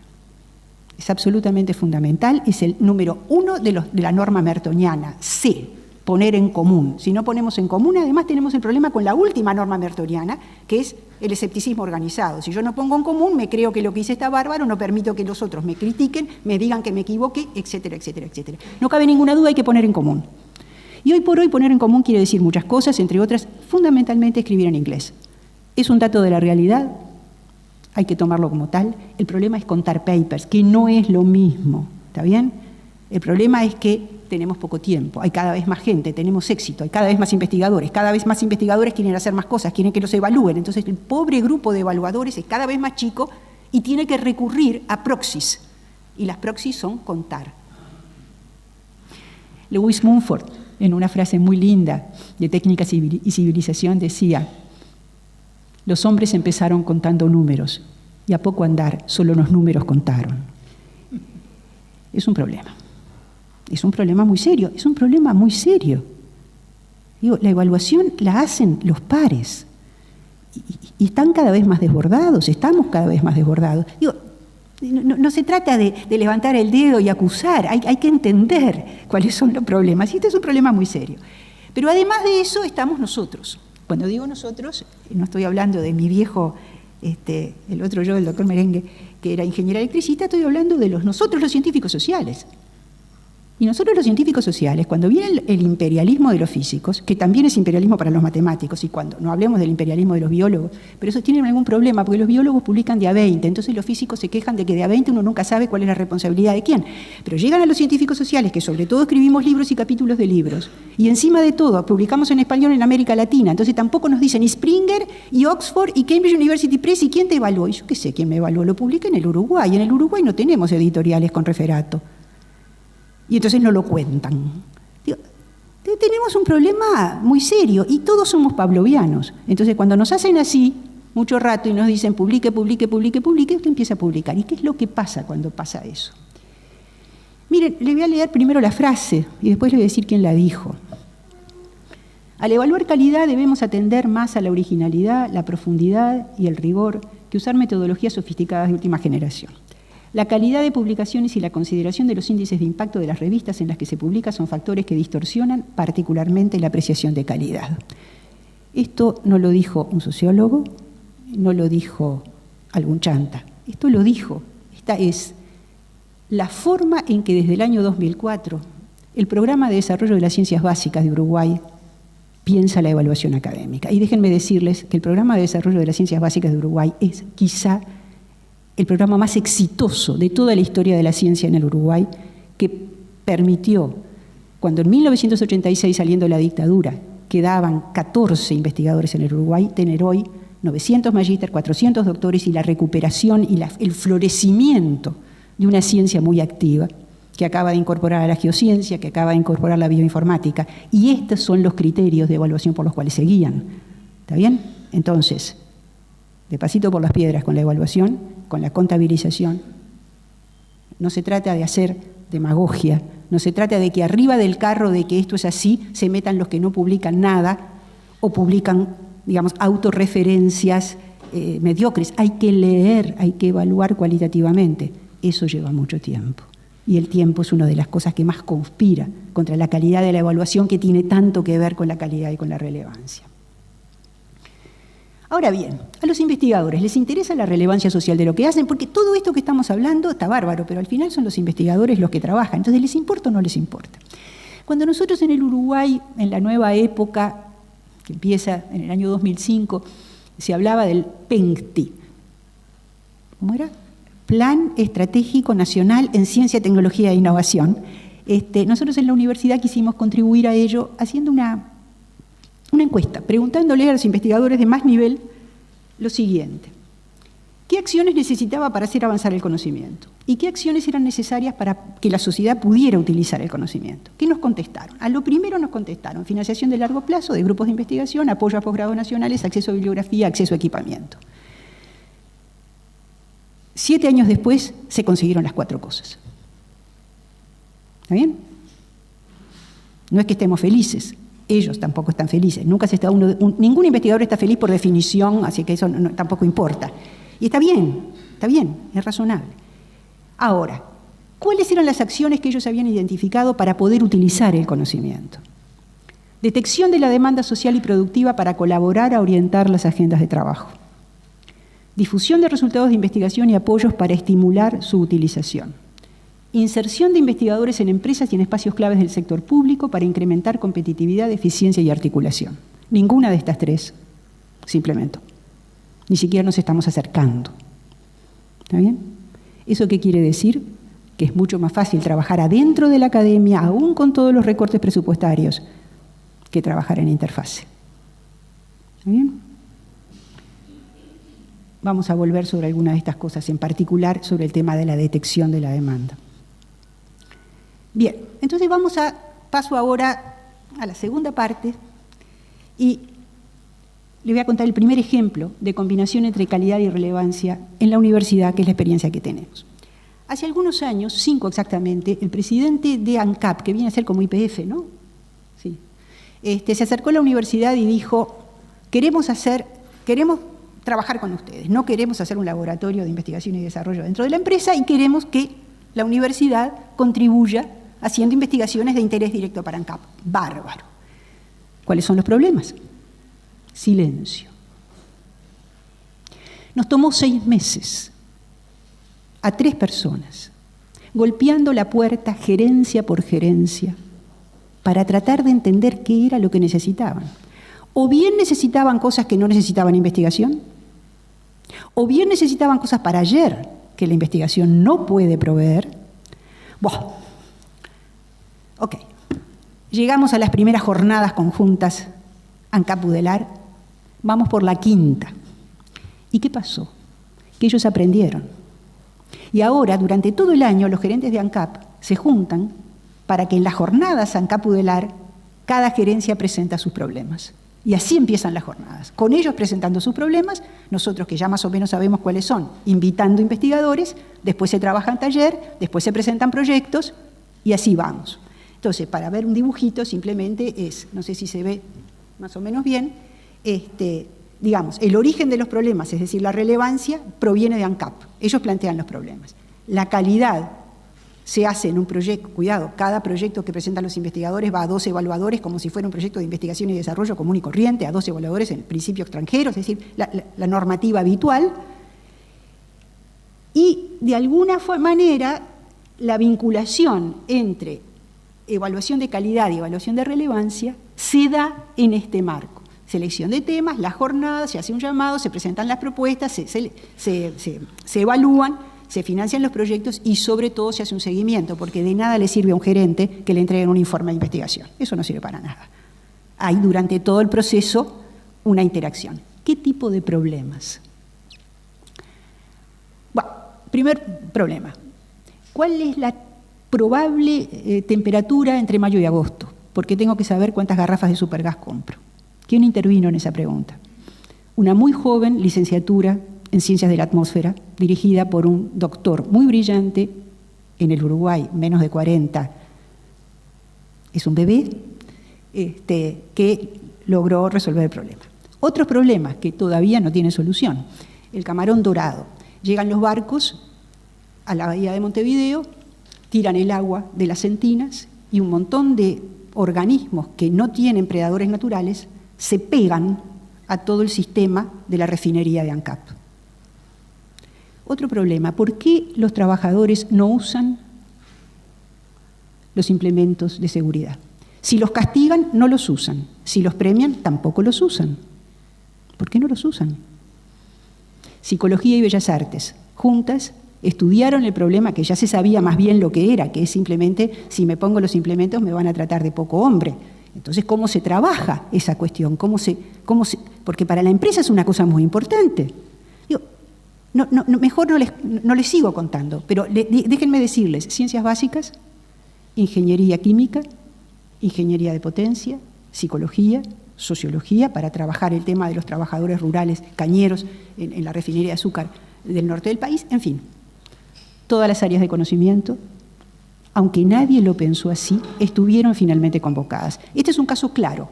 Speaker 2: Es absolutamente fundamental, es el número 1 de la norma mertoniana, C. Poner en común. Si no ponemos en común, además tenemos el problema con la última norma mertoniana, que es el escepticismo organizado. Si yo no pongo en común, me creo que lo que hice está bárbaro, no permito que los otros me critiquen, me digan que me equivoqué, etcétera, etcétera, etcétera. No cabe ninguna duda, hay que poner en común. Y hoy por hoy poner en común quiere decir muchas cosas, entre otras, fundamentalmente escribir en inglés. Es un dato de la realidad, hay que tomarlo como tal. El problema es contar papers, que no es lo mismo, ¿está bien? El problema es que tenemos poco tiempo, hay cada vez más gente, tenemos éxito, hay cada vez más investigadores quieren hacer más cosas, quieren que los evalúen. Entonces el pobre grupo de evaluadores es cada vez más chico y tiene que recurrir a proxies. Y las proxies son contar. Lewis Mumford, en una frase muy linda de Técnicas y Civilización, decía: los hombres empezaron contando números y a poco andar solo los números contaron. Es un problema. Es un problema muy serio, es un problema muy serio. Digo, la evaluación la hacen los pares y están cada vez más desbordados, estamos cada vez más desbordados. Digo, no se trata de levantar el dedo y acusar, hay que entender cuáles son los problemas. Y este es un problema muy serio. Pero además de eso estamos nosotros. Cuando digo nosotros, no estoy hablando de mi viejo, el otro yo, el doctor Merengue, que era ingeniero electricista, estoy hablando de nosotros los científicos sociales. Y nosotros los científicos sociales, cuando viene el imperialismo de los físicos, que también es imperialismo para los matemáticos, y cuando no hablemos del imperialismo de los biólogos, pero esos tienen algún problema, porque los biólogos publican de a 20, entonces los físicos se quejan de que de a 20 uno nunca sabe cuál es la responsabilidad de quién. Pero llegan a los científicos sociales, que sobre todo escribimos libros y capítulos de libros, y encima de todo publicamos en español en América Latina, entonces tampoco nos dicen y Springer, y Oxford, y Cambridge University Press, y quién te evaluó. Y yo qué sé quién me evaluó, lo publiqué en el Uruguay, y en el Uruguay no tenemos editoriales con referato. Y entonces no lo cuentan. Digo, tenemos un problema muy serio y todos somos pavlovianos. Entonces cuando nos hacen así, mucho rato, y nos dicen publique, publique, publique, publique, usted empieza a publicar. ¿Y qué es lo que pasa cuando pasa eso? Miren, le voy a leer primero la frase y después le voy a decir quién la dijo. Al evaluar calidad debemos atender más a la originalidad, la profundidad y el rigor que usar metodologías sofisticadas de última generación. La calidad de publicaciones y la consideración de los índices de impacto de las revistas en las que se publica son factores que distorsionan particularmente la apreciación de calidad. Esto no lo dijo un sociólogo, no lo dijo algún chanta, esto lo dijo, esta es la forma en que desde el año 2004 el Programa de Desarrollo de las Ciencias Básicas de Uruguay piensa la evaluación académica. Y déjenme decirles que el Programa de Desarrollo de las Ciencias Básicas de Uruguay es quizá el programa más exitoso de toda la historia de la ciencia en el Uruguay, que permitió, cuando en 1986, saliendo de la dictadura, quedaban 14 investigadores en el Uruguay, tener hoy 900 magíster, 400 doctores y la recuperación y el florecimiento de una ciencia muy activa que acaba de incorporar a la geociencia, que acaba de incorporar la bioinformática. Y estos son los criterios de evaluación por los cuales se guían. ¿Está bien? Entonces, de pasito por las piedras con la evaluación, con la contabilización. No se trata de hacer demagogia, no se trata de que arriba del carro de que esto es así se metan los que no publican nada o publican, digamos, autorreferencias mediocres. Hay que leer, hay que evaluar cualitativamente. Eso lleva mucho tiempo. Y el tiempo es una de las cosas que más conspira contra la calidad de la evaluación, que tiene tanto que ver con la calidad y con la relevancia. Ahora bien, a los investigadores les interesa la relevancia social de lo que hacen, porque todo esto que estamos hablando está bárbaro, pero al final son los investigadores los que trabajan. Entonces, ¿les importa o no les importa? Cuando nosotros en el Uruguay, en la nueva época, que empieza en el año 2005, se hablaba del PENCTI. ¿Cómo era? Plan Estratégico Nacional en Ciencia, Tecnología e Innovación. Nosotros en la universidad quisimos contribuir a ello haciendo una encuesta, preguntándole a los investigadores de más nivel lo siguiente: ¿qué acciones necesitaba para hacer avanzar el conocimiento? ¿Y qué acciones eran necesarias para que la sociedad pudiera utilizar el conocimiento? ¿Qué nos contestaron? A lo primero nos contestaron: financiación de largo plazo de grupos de investigación, apoyo a posgrados nacionales, acceso a bibliografía, acceso a equipamiento. 7 años después se consiguieron las 4 cosas. ¿Está bien? No es que estemos felices, ellos tampoco están felices. Ningún investigador está feliz por definición, así que eso tampoco importa. Y está bien, es razonable. Ahora, ¿cuáles eran las acciones que ellos habían identificado para poder utilizar el conocimiento? Detección de la demanda social y productiva para colaborar a orientar las agendas de trabajo. Difusión de resultados de investigación y apoyos para estimular su utilización. Inserción de investigadores en empresas y en espacios claves del sector público para incrementar competitividad, eficiencia y articulación. Ninguna de estas 3 se implementó. Ni siquiera nos estamos acercando. ¿Está bien? ¿Eso qué quiere decir? Que es mucho más fácil trabajar adentro de la academia, aún con todos los recortes presupuestarios, que trabajar en interfase. ¿Está bien? Vamos a volver sobre alguna de estas cosas, en particular sobre el tema de la detección de la demanda. Bien, entonces paso ahora a la segunda parte y le voy a contar el primer ejemplo de combinación entre calidad y relevancia en la universidad, que es la experiencia que tenemos. Hace algunos años, 5 exactamente, el presidente de ANCAP, que viene a ser como YPF, ¿no? Sí. Se acercó a la universidad y dijo: queremos trabajar con ustedes, no queremos hacer un laboratorio de investigación y desarrollo dentro de la empresa y queremos que la universidad contribuya haciendo investigaciones de interés directo para ANCAP. Bárbaro. ¿Cuáles son los problemas? Silencio. Nos tomó 6 meses a 3 personas, golpeando la puerta gerencia por gerencia, para tratar de entender qué era lo que necesitaban. O bien necesitaban cosas que no necesitaban investigación, o bien necesitaban cosas para ayer que la investigación no puede proveer. Ok. Llegamos a las primeras jornadas conjuntas ANCAP-UDELAR, vamos por la 5ª. ¿Y qué pasó? Que ellos aprendieron. Y ahora, durante todo el año, los gerentes de ANCAP se juntan para que en las jornadas ANCAP-UDELAR cada gerencia presenta sus problemas. Y así empiezan las jornadas, con ellos presentando sus problemas, nosotros que ya más o menos sabemos cuáles son, invitando investigadores, después se trabaja en taller, después se presentan proyectos y así vamos. Entonces, para ver un dibujito simplemente es, no sé si se ve más o menos bien, digamos, el origen de los problemas, es decir, la relevancia, proviene de ANCAP. Ellos plantean los problemas. La calidad se hace en un proyecto, cuidado, cada proyecto que presentan los investigadores va a 2 evaluadores como si fuera un proyecto de investigación y desarrollo común y corriente, a 2 evaluadores en principio extranjeros, es decir, la normativa habitual. Y de alguna manera la vinculación entre evaluación de calidad y evaluación de relevancia se da en este marco. Selección de temas, las jornadas, se hace un llamado, se presentan las propuestas, se evalúan, se financian los proyectos y sobre todo se hace un seguimiento, porque de nada le sirve a un gerente que le entreguen un informe de investigación. Eso no sirve para nada. Hay durante todo el proceso una interacción. ¿Qué tipo de problemas? Bueno, primer problema. ¿Cuál es la probable temperatura entre mayo y agosto? Porque tengo que saber cuántas garrafas de supergas compro. ¿Quién intervino en esa pregunta? Una muy joven licenciatura en Ciencias de la Atmósfera, dirigida por un doctor muy brillante en el Uruguay, menos de 40, es un bebé, que logró resolver el problema. Otros problemas que todavía no tienen solución. El camarón dorado. Llegan los barcos a la bahía de Montevideo, tiran el agua de las sentinas y un montón de organismos que no tienen predadores naturales se pegan a todo el sistema de la refinería de ANCAP. Otro problema, ¿por qué los trabajadores no usan los implementos de seguridad? Si los castigan, no los usan. Si los premian, tampoco los usan. ¿Por qué no los usan? Psicología y Bellas Artes, juntas, estudiaron el problema que ya se sabía más bien lo que era, que es simplemente, si me pongo los implementos me van a tratar de poco hombre. Entonces, ¿cómo se trabaja esa cuestión? Porque para la empresa es una cosa muy importante. Digo, mejor no les sigo contando, pero déjenme decirles, ciencias básicas, ingeniería química, ingeniería de potencia, psicología, sociología, para trabajar el tema de los trabajadores rurales cañeros en la refinería de azúcar del norte del país, en fin, todas las áreas de conocimiento, aunque nadie lo pensó así, estuvieron finalmente convocadas. Este es un caso claro.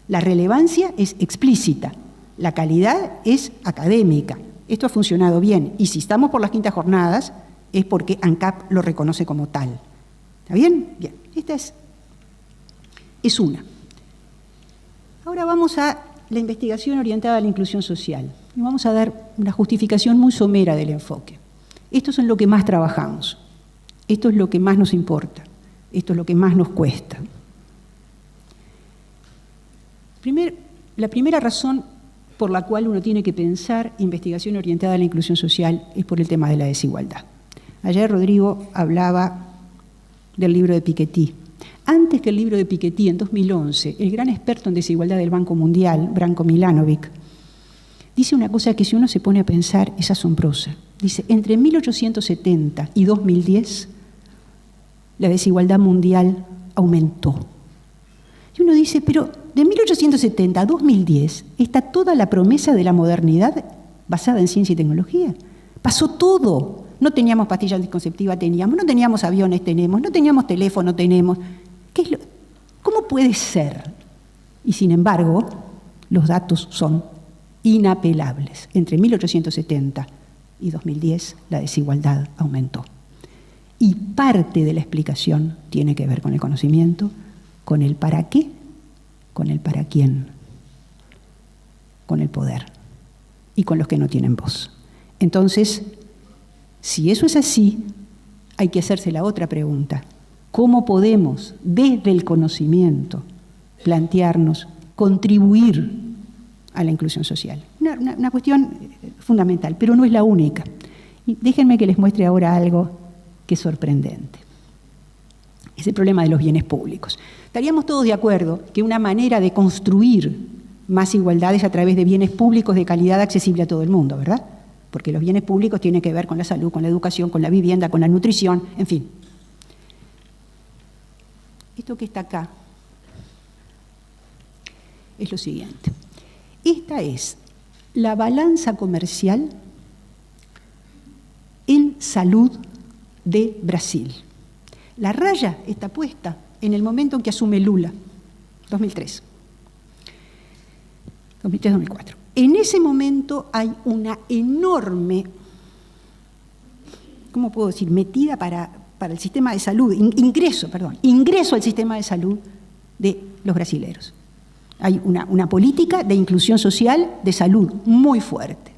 Speaker 2: La relevancia es explícita, la calidad es académica. Esto ha funcionado bien, y si estamos por las quintas jornadas es porque ANCAP lo reconoce como tal. ¿Está bien? Bien, esta es una. Ahora vamos a la investigación orientada a la inclusión social. Y vamos a dar una justificación muy somera del enfoque. Esto es en lo que más trabajamos. Esto es lo que más nos importa. Esto es lo que más nos cuesta. La primera razón por la cual uno tiene que pensar investigación orientada a la inclusión social es por el tema de la desigualdad. Ayer Rodrigo hablaba del libro de Piketty. Antes que el libro de Piketty, en 2011, el gran experto en desigualdad del Banco Mundial, Branko Milanovic, dice una cosa que si uno se pone a pensar es asombrosa. Dice, entre 1870 y 2010, la desigualdad mundial aumentó. Y uno dice, pero de 1870 a 2010 está toda la promesa de la modernidad basada en ciencia y tecnología. Pasó todo. No teníamos pastillas anticonceptivas, no teníamos aviones, no teníamos teléfono, tenemos. ¿Cómo puede ser? Y sin embargo, los datos son inapelables. Entre 1870 y 2010 la desigualdad aumentó. Y parte de la explicación tiene que ver con el conocimiento, con el para qué, con el para quién, con el poder y con los que no tienen voz. Entonces, si eso es así, hay que hacerse la otra pregunta. ¿Cómo podemos, desde el conocimiento, plantearnos, contribuir a la inclusión social? Una cuestión fundamental, pero no es la única. Y déjenme que les muestre ahora algo que es sorprendente. Es el problema de los bienes públicos. Estaríamos todos de acuerdo que una manera de construir más igualdad es a través de bienes públicos de calidad accesible a todo el mundo, ¿verdad? Porque los bienes públicos tienen que ver con la salud, con la educación, con la vivienda, con la nutrición, en fin. Esto que está acá es lo siguiente. Esta es la balanza comercial en salud de Brasil. La raya está puesta en el momento en que asume Lula, 2003, 2003-2004. En ese momento hay una enorme, ¿cómo puedo decir?, metida para el sistema de salud, ingreso al sistema de salud de los brasileros. Hay una política de inclusión social de salud muy fuerte.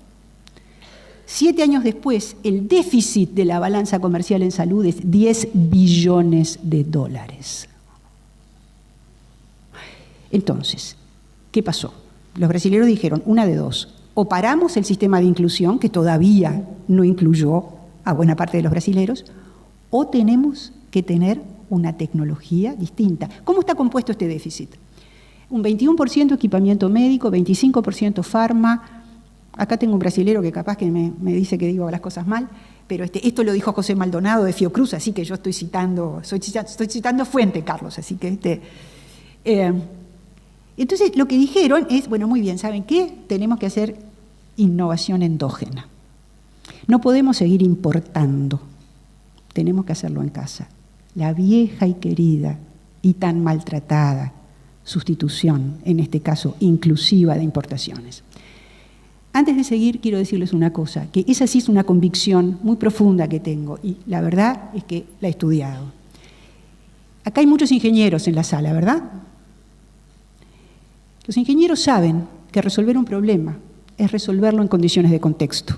Speaker 2: 7 años después, el déficit de la balanza comercial en salud es 10 billones de dólares. Entonces, ¿qué pasó? Los brasileños dijeron, una de dos, o paramos el sistema de inclusión, que todavía no incluyó a buena parte de los brasileños, o tenemos que tener una tecnología distinta. ¿Cómo está compuesto este déficit? Un 21% equipamiento médico, 25% farma. Acá tengo un brasilero que capaz que me dice que digo las cosas mal, pero esto lo dijo José Maldonado de Fiocruz, así que yo estoy citando fuente, Carlos, así que entonces lo que dijeron es, bueno, muy bien, ¿saben qué? Tenemos que hacer innovación endógena. No podemos seguir importando, tenemos que hacerlo en casa. La vieja y querida y tan maltratada sustitución, en este caso inclusiva de importaciones. Antes de seguir, quiero decirles una cosa, que esa sí es una convicción muy profunda que tengo, y la verdad es que la he estudiado. Acá hay muchos ingenieros en la sala, ¿verdad? Los ingenieros saben que resolver un problema es resolverlo en condiciones de contexto.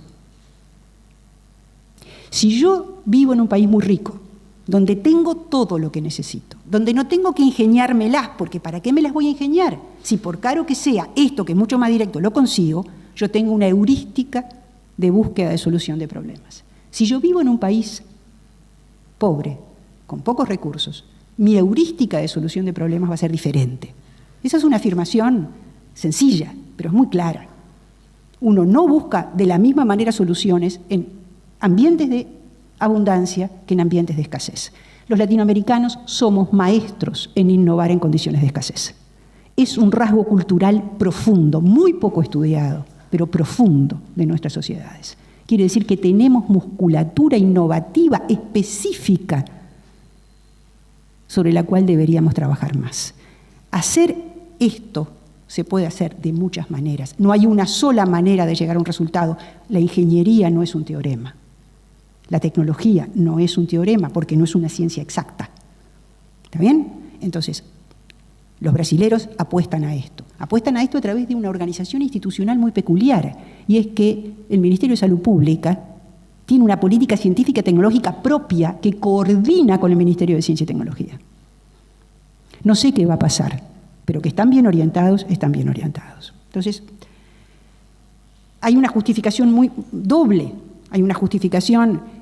Speaker 2: Si yo vivo en un país muy rico, donde tengo todo lo que necesito, donde no tengo que ingeniármelas, porque ¿para qué me las voy a ingeniar? Si por caro que sea, esto que es mucho más directo lo consigo, yo tengo una heurística de búsqueda de solución de problemas. Si yo vivo en un país pobre, con pocos recursos, mi heurística de solución de problemas va a ser diferente. Esa es una afirmación sencilla, pero es muy clara. Uno no busca de la misma manera soluciones en ambientes de abundancia que en ambientes de escasez. Los latinoamericanos somos maestros en innovar en condiciones de escasez. Es un rasgo cultural profundo, muy poco estudiado, pero profundo de nuestras sociedades. Quiere decir que tenemos musculatura innovativa específica sobre la cual deberíamos trabajar más. Hacer esto se puede hacer de muchas maneras. No hay una sola manera de llegar a un resultado. La ingeniería no es un teorema. La tecnología no es un teorema porque no es una ciencia exacta. ¿Está bien? Entonces, los brasileros apuestan a esto. Apuestan a esto a través de una organización institucional muy peculiar, y es que el Ministerio de Salud Pública tiene una política científica y tecnológica propia que coordina con el Ministerio de Ciencia y Tecnología. No sé qué va a pasar, pero que están bien orientados, están bien orientados. Entonces, hay una justificación muy doble, hay una justificación.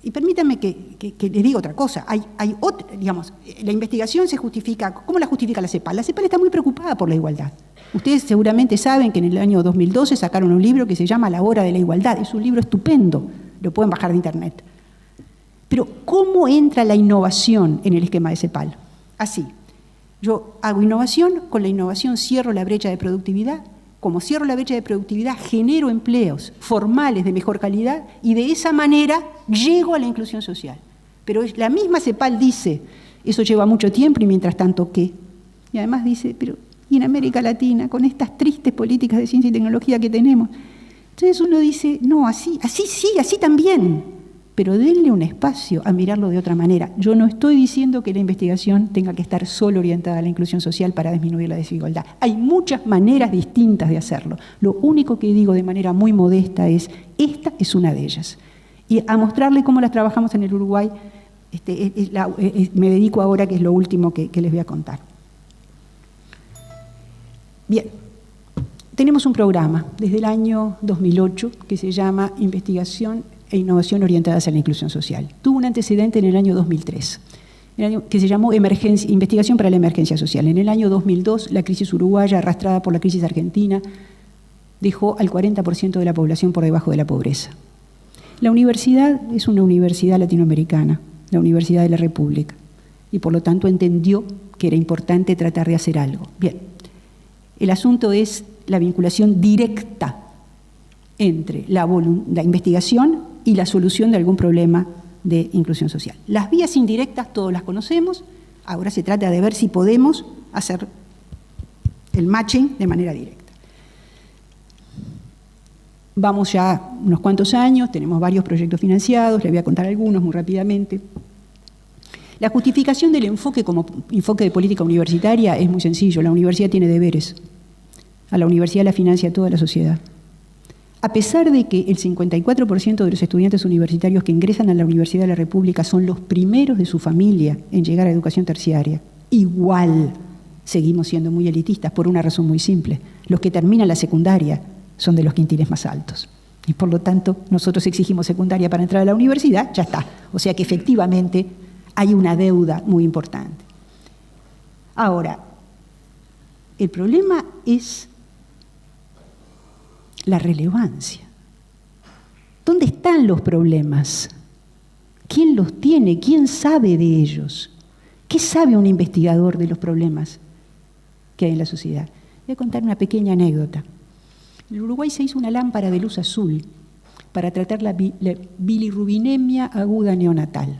Speaker 2: Y permítanme que les diga otra cosa. Hay otra, digamos, la investigación se justifica. ¿Cómo la justifica la CEPAL? La CEPAL está muy preocupada por la igualdad. Ustedes seguramente saben que en el año 2012 sacaron un libro que se llama La Hora de la Igualdad. Es un libro estupendo, lo pueden bajar de internet. Pero, ¿cómo entra la innovación en el esquema de CEPAL? Así, yo hago innovación, con la innovación cierro la brecha de productividad. Como cierro la brecha de productividad, genero empleos formales de mejor calidad y de esa manera llego a la inclusión social. Pero la misma CEPAL dice, eso lleva mucho tiempo y mientras tanto, ¿qué? Y además dice, pero ¿y en América Latina, con estas tristes políticas de ciencia y tecnología que tenemos? Entonces uno dice, no, así sí, así también. Pero denle un espacio a mirarlo de otra manera. Yo no estoy diciendo que la investigación tenga que estar solo orientada a la inclusión social para disminuir la desigualdad. Hay muchas maneras distintas de hacerlo. Lo único que digo de manera muy modesta es, esta es una de ellas. Y a mostrarle cómo las trabajamos en el Uruguay, me dedico ahora, que es lo último que les voy a contar. Bien, tenemos un programa desde el año 2008 que se llama Investigación e Innovación Orientadas a la Inclusión Social. Tuvo un antecedente en el año 2003, que se llamó Investigación para la Emergencia Social. En el año 2002, la crisis uruguaya, arrastrada por la crisis argentina, dejó al 40% de la población por debajo de la pobreza. La universidad es una universidad latinoamericana, la Universidad de la República, y por lo tanto entendió que era importante tratar de hacer algo. Bien, el asunto es la vinculación directa entre la investigación y la solución de algún problema de inclusión social. Las vías indirectas todos las conocemos, ahora se trata de ver si podemos hacer el matching de manera directa. Vamos ya unos cuantos años, tenemos varios proyectos financiados, les voy a contar algunos muy rápidamente. La justificación del enfoque como enfoque de política universitaria es muy sencillo, la universidad tiene deberes, a la universidad la financia toda la sociedad. A pesar de que el 54% de los estudiantes universitarios que ingresan a la Universidad de la República son los primeros de su familia en llegar a educación terciaria, igual seguimos siendo muy elitistas por una razón muy simple. Los que terminan la secundaria son de los quintiles más altos. Y por lo tanto, nosotros exigimos secundaria para entrar a la universidad, ya está. O sea que efectivamente hay una deuda muy importante. Ahora, el problema es la relevancia. ¿Dónde están los problemas? ¿Quién los tiene? ¿Quién sabe de ellos? ¿Qué sabe un investigador de los problemas que hay en la sociedad? Voy a contar una pequeña anécdota. En Uruguay se hizo una lámpara de luz azul para tratar la bilirrubinemia aguda neonatal,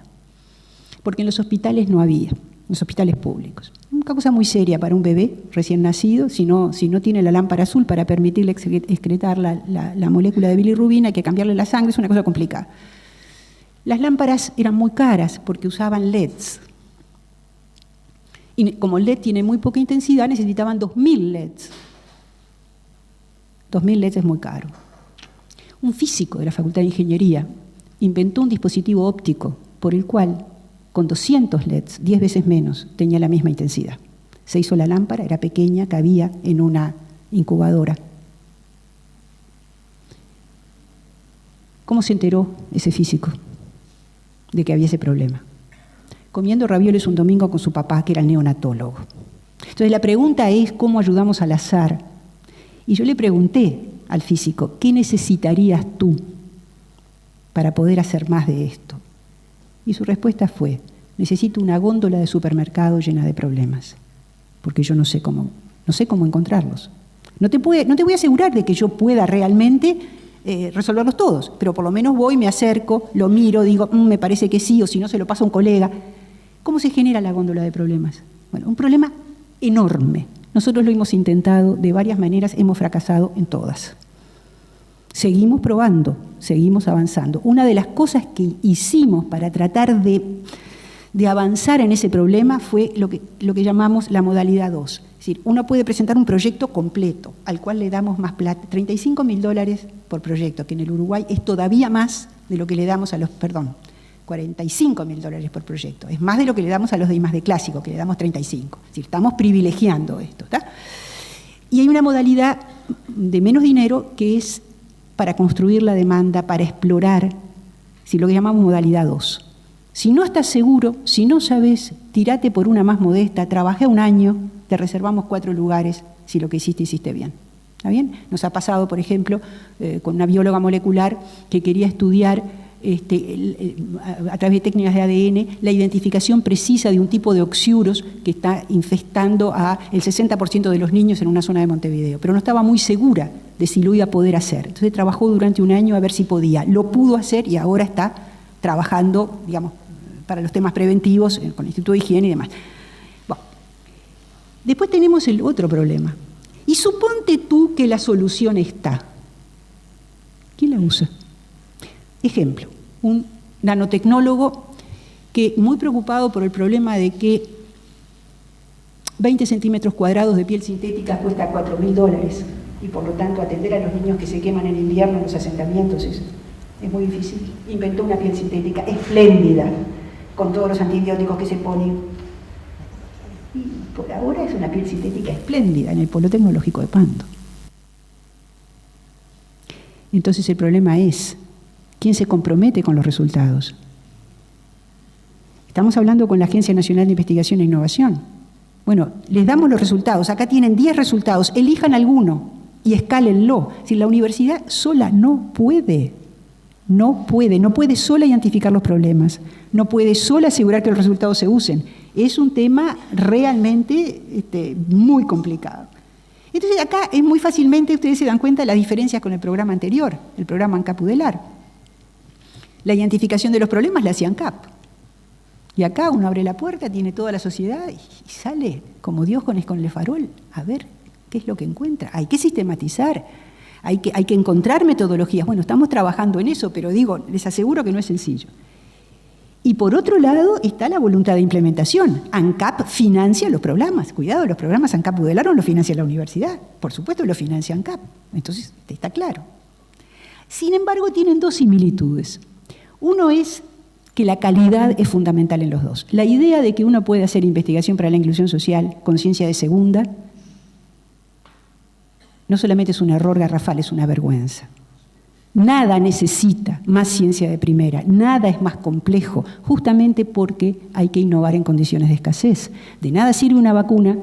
Speaker 2: porque en los hospitales no había, en los hospitales públicos. Una cosa muy seria para un bebé recién nacido, si no tiene la lámpara azul para permitirle excretar la molécula de bilirrubina, hay que cambiarle la sangre, es una cosa complicada. Las lámparas eran muy caras porque usaban LEDs. Y como el LED tiene muy poca intensidad, necesitaban 2.000 LEDs. 2.000 LEDs es muy caro. Un físico de la Facultad de Ingeniería inventó un dispositivo óptico por el cual, con 200 LEDs, 10 veces menos, tenía la misma intensidad. Se hizo la lámpara, era pequeña, cabía en una incubadora. ¿Cómo se enteró ese físico de que había ese problema? Comiendo ravioles un domingo con su papá, que era el neonatólogo. Entonces la pregunta es, ¿cómo ayudamos al azar? Y yo le pregunté al físico, ¿qué necesitarías tú para poder hacer más de esto? Y su respuesta fue, necesito una góndola de supermercado llena de problemas, porque yo no sé cómo encontrarlos. No te voy a asegurar de que yo pueda realmente resolverlos todos, pero por lo menos voy, me acerco, lo miro, digo, me parece que sí, o si no se lo paso a un colega. ¿Cómo se genera la góndola de problemas? Bueno, un problema enorme. Nosotros lo hemos intentado de varias maneras, hemos fracasado en todas. Seguimos probando, seguimos avanzando. Una de las cosas que hicimos para tratar de avanzar en ese problema fue lo que llamamos la modalidad 2. Es decir, uno puede presentar un proyecto completo, al cual le damos más plata, $35.000 por proyecto, que en el Uruguay es todavía más de lo que le damos a los, $45.000 por proyecto. Es más de lo que le damos a los de I+D clásico, que le damos 35. Es decir, estamos privilegiando esto, ¿tá? Y hay una modalidad de menos dinero que es para construir la demanda, para explorar, lo que llamamos modalidad 2. Si no estás seguro, si no sabes, tirate por una más modesta, trabajé un año, te reservamos 4 lugares, si lo que hiciste bien. ¿Está bien? Nos ha pasado, por ejemplo, con una bióloga molecular que quería estudiar a través de técnicas de ADN la identificación precisa de un tipo de oxiuros que está infestando a el 60% de los niños en una zona de Montevideo, pero no estaba muy segura de si lo iba a poder hacer. Entonces trabajó durante un año a ver si podía. Lo pudo hacer y ahora está trabajando, digamos, para los temas preventivos con el Instituto de Higiene y demás. Bueno. Después tenemos el otro problema. Y suponte tú que la solución está. ¿Quién la usa? Ejemplo, un nanotecnólogo que, muy preocupado por el problema de que 20 centímetros cuadrados de piel sintética cuesta $4.000 y por lo tanto atender a los niños que se queman en invierno en los asentamientos es muy difícil, inventó una piel sintética espléndida, con todos los antibióticos que se ponen. Y por ahora es una piel sintética espléndida en el Polo Tecnológico de Pando. Entonces el problema es, ¿quién se compromete con los resultados? Estamos hablando con la Agencia Nacional de Investigación e Innovación. Bueno, les damos los resultados. Acá tienen 10 resultados. Elijan alguno y escálenlo. Si la universidad sola no puede sola identificar los problemas, no puede sola asegurar que los resultados se usen. Es un tema realmente muy complicado. Entonces acá es muy fácilmente, ustedes se dan cuenta de las diferencias con el programa anterior, el programa ANCAP UDELAR. La identificación de los problemas la hacía ANCAP. Y acá uno abre la puerta, tiene toda la sociedad y sale como Dios con el farol a ver qué es lo que encuentra. Hay que sistematizar, hay que encontrar metodologías. Bueno, estamos trabajando en eso, pero digo, les aseguro que no es sencillo. Y por otro lado está la voluntad de implementación. ANCAP financia los programas. Cuidado, los programas ANCAP UDELAR no los financia la universidad. Por supuesto lo financia ANCAP. Entonces, está claro. Sin embargo, tienen dos similitudes. Uno es que la calidad es fundamental en los dos. La idea de que uno puede hacer investigación para la inclusión social con ciencia de segunda no solamente es un error garrafal, es una vergüenza. Nada necesita más ciencia de primera, nada es más complejo, justamente porque hay que innovar en condiciones de escasez. De nada sirve una vacuna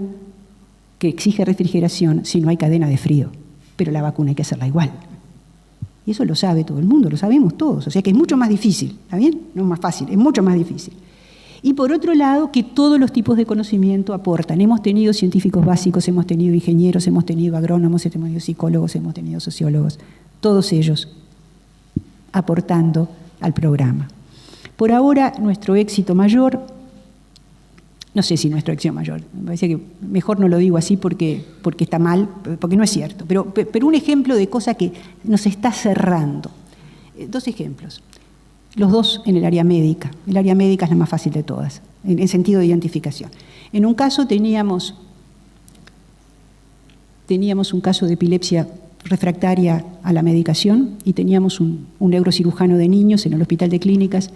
Speaker 2: que exige refrigeración si no hay cadena de frío, pero la vacuna hay que hacerla igual. Y eso lo sabe todo el mundo, lo sabemos todos, o sea que es mucho más difícil, ¿está bien? No es más fácil, es mucho más difícil. Y por otro lado, que todos los tipos de conocimiento aportan. Hemos tenido científicos básicos, hemos tenido ingenieros, hemos tenido agrónomos, hemos tenido psicólogos, hemos tenido sociólogos, todos ellos aportando al programa. Por ahora, nuestro éxito mayor, no sé si nuestro éxito mayor, me parece que mejor no lo digo así porque está mal, porque no es cierto, pero un ejemplo de cosa que nos está cerrando. Dos ejemplos. Los dos en el área médica. El área médica es la más fácil de todas, en sentido de identificación. En un caso teníamos un caso de epilepsia refractaria a la medicación y teníamos un neurocirujano de niños en el Hospital de Clínicas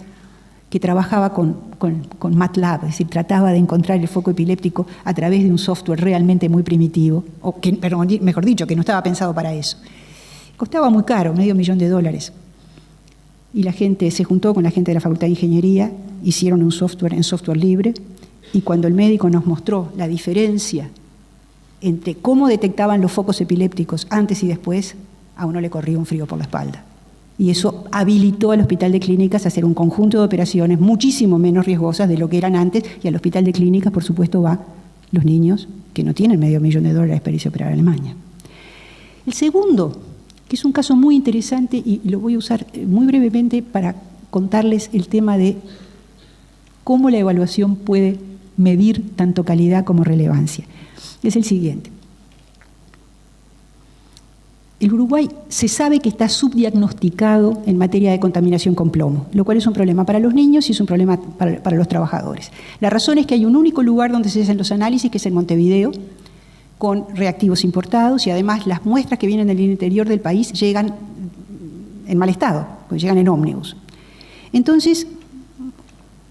Speaker 2: que trabajaba con MATLAB, es decir, trataba de encontrar el foco epiléptico a través de un software realmente muy primitivo, mejor dicho, que no estaba pensado para eso. Costaba muy caro, $500,000. Y la gente se juntó con la gente de la Facultad de Ingeniería, hicieron un software en software libre, y cuando el médico nos mostró la diferencia entre cómo detectaban los focos epilépticos antes y después, a uno le corría un frío por la espalda. Y eso habilitó al Hospital de Clínicas a hacer un conjunto de operaciones muchísimo menos riesgosas de lo que eran antes, y al Hospital de Clínicas, por supuesto, van los niños que no tienen $500,000 para irse a operar a Alemania. El segundo, que es un caso muy interesante y lo voy a usar muy brevemente para contarles el tema de cómo la evaluación puede medir tanto calidad como relevancia. Es el siguiente. El Uruguay se sabe que está subdiagnosticado en materia de contaminación con plomo, lo cual es un problema para los niños y es un problema para los trabajadores. La razón es que hay un único lugar donde se hacen los análisis, que es en Montevideo, con reactivos importados, y además las muestras que vienen del interior del país llegan en mal estado, porque llegan en ómnibus. Entonces,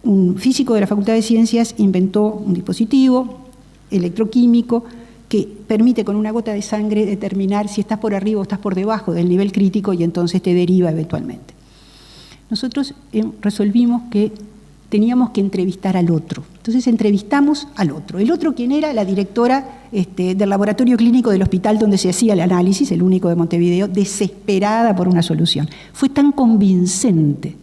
Speaker 2: un físico de la Facultad de Ciencias inventó un dispositivo electroquímico que permite con una gota de sangre determinar si estás por arriba o estás por debajo del nivel crítico, y entonces te deriva eventualmente. Nosotros resolvimos que teníamos que entrevistar al otro. Entonces entrevistamos al otro. El otro, ¿quién era? La directora del laboratorio clínico del hospital donde se hacía el análisis, el único de Montevideo, desesperada por una solución. Fue tan convincente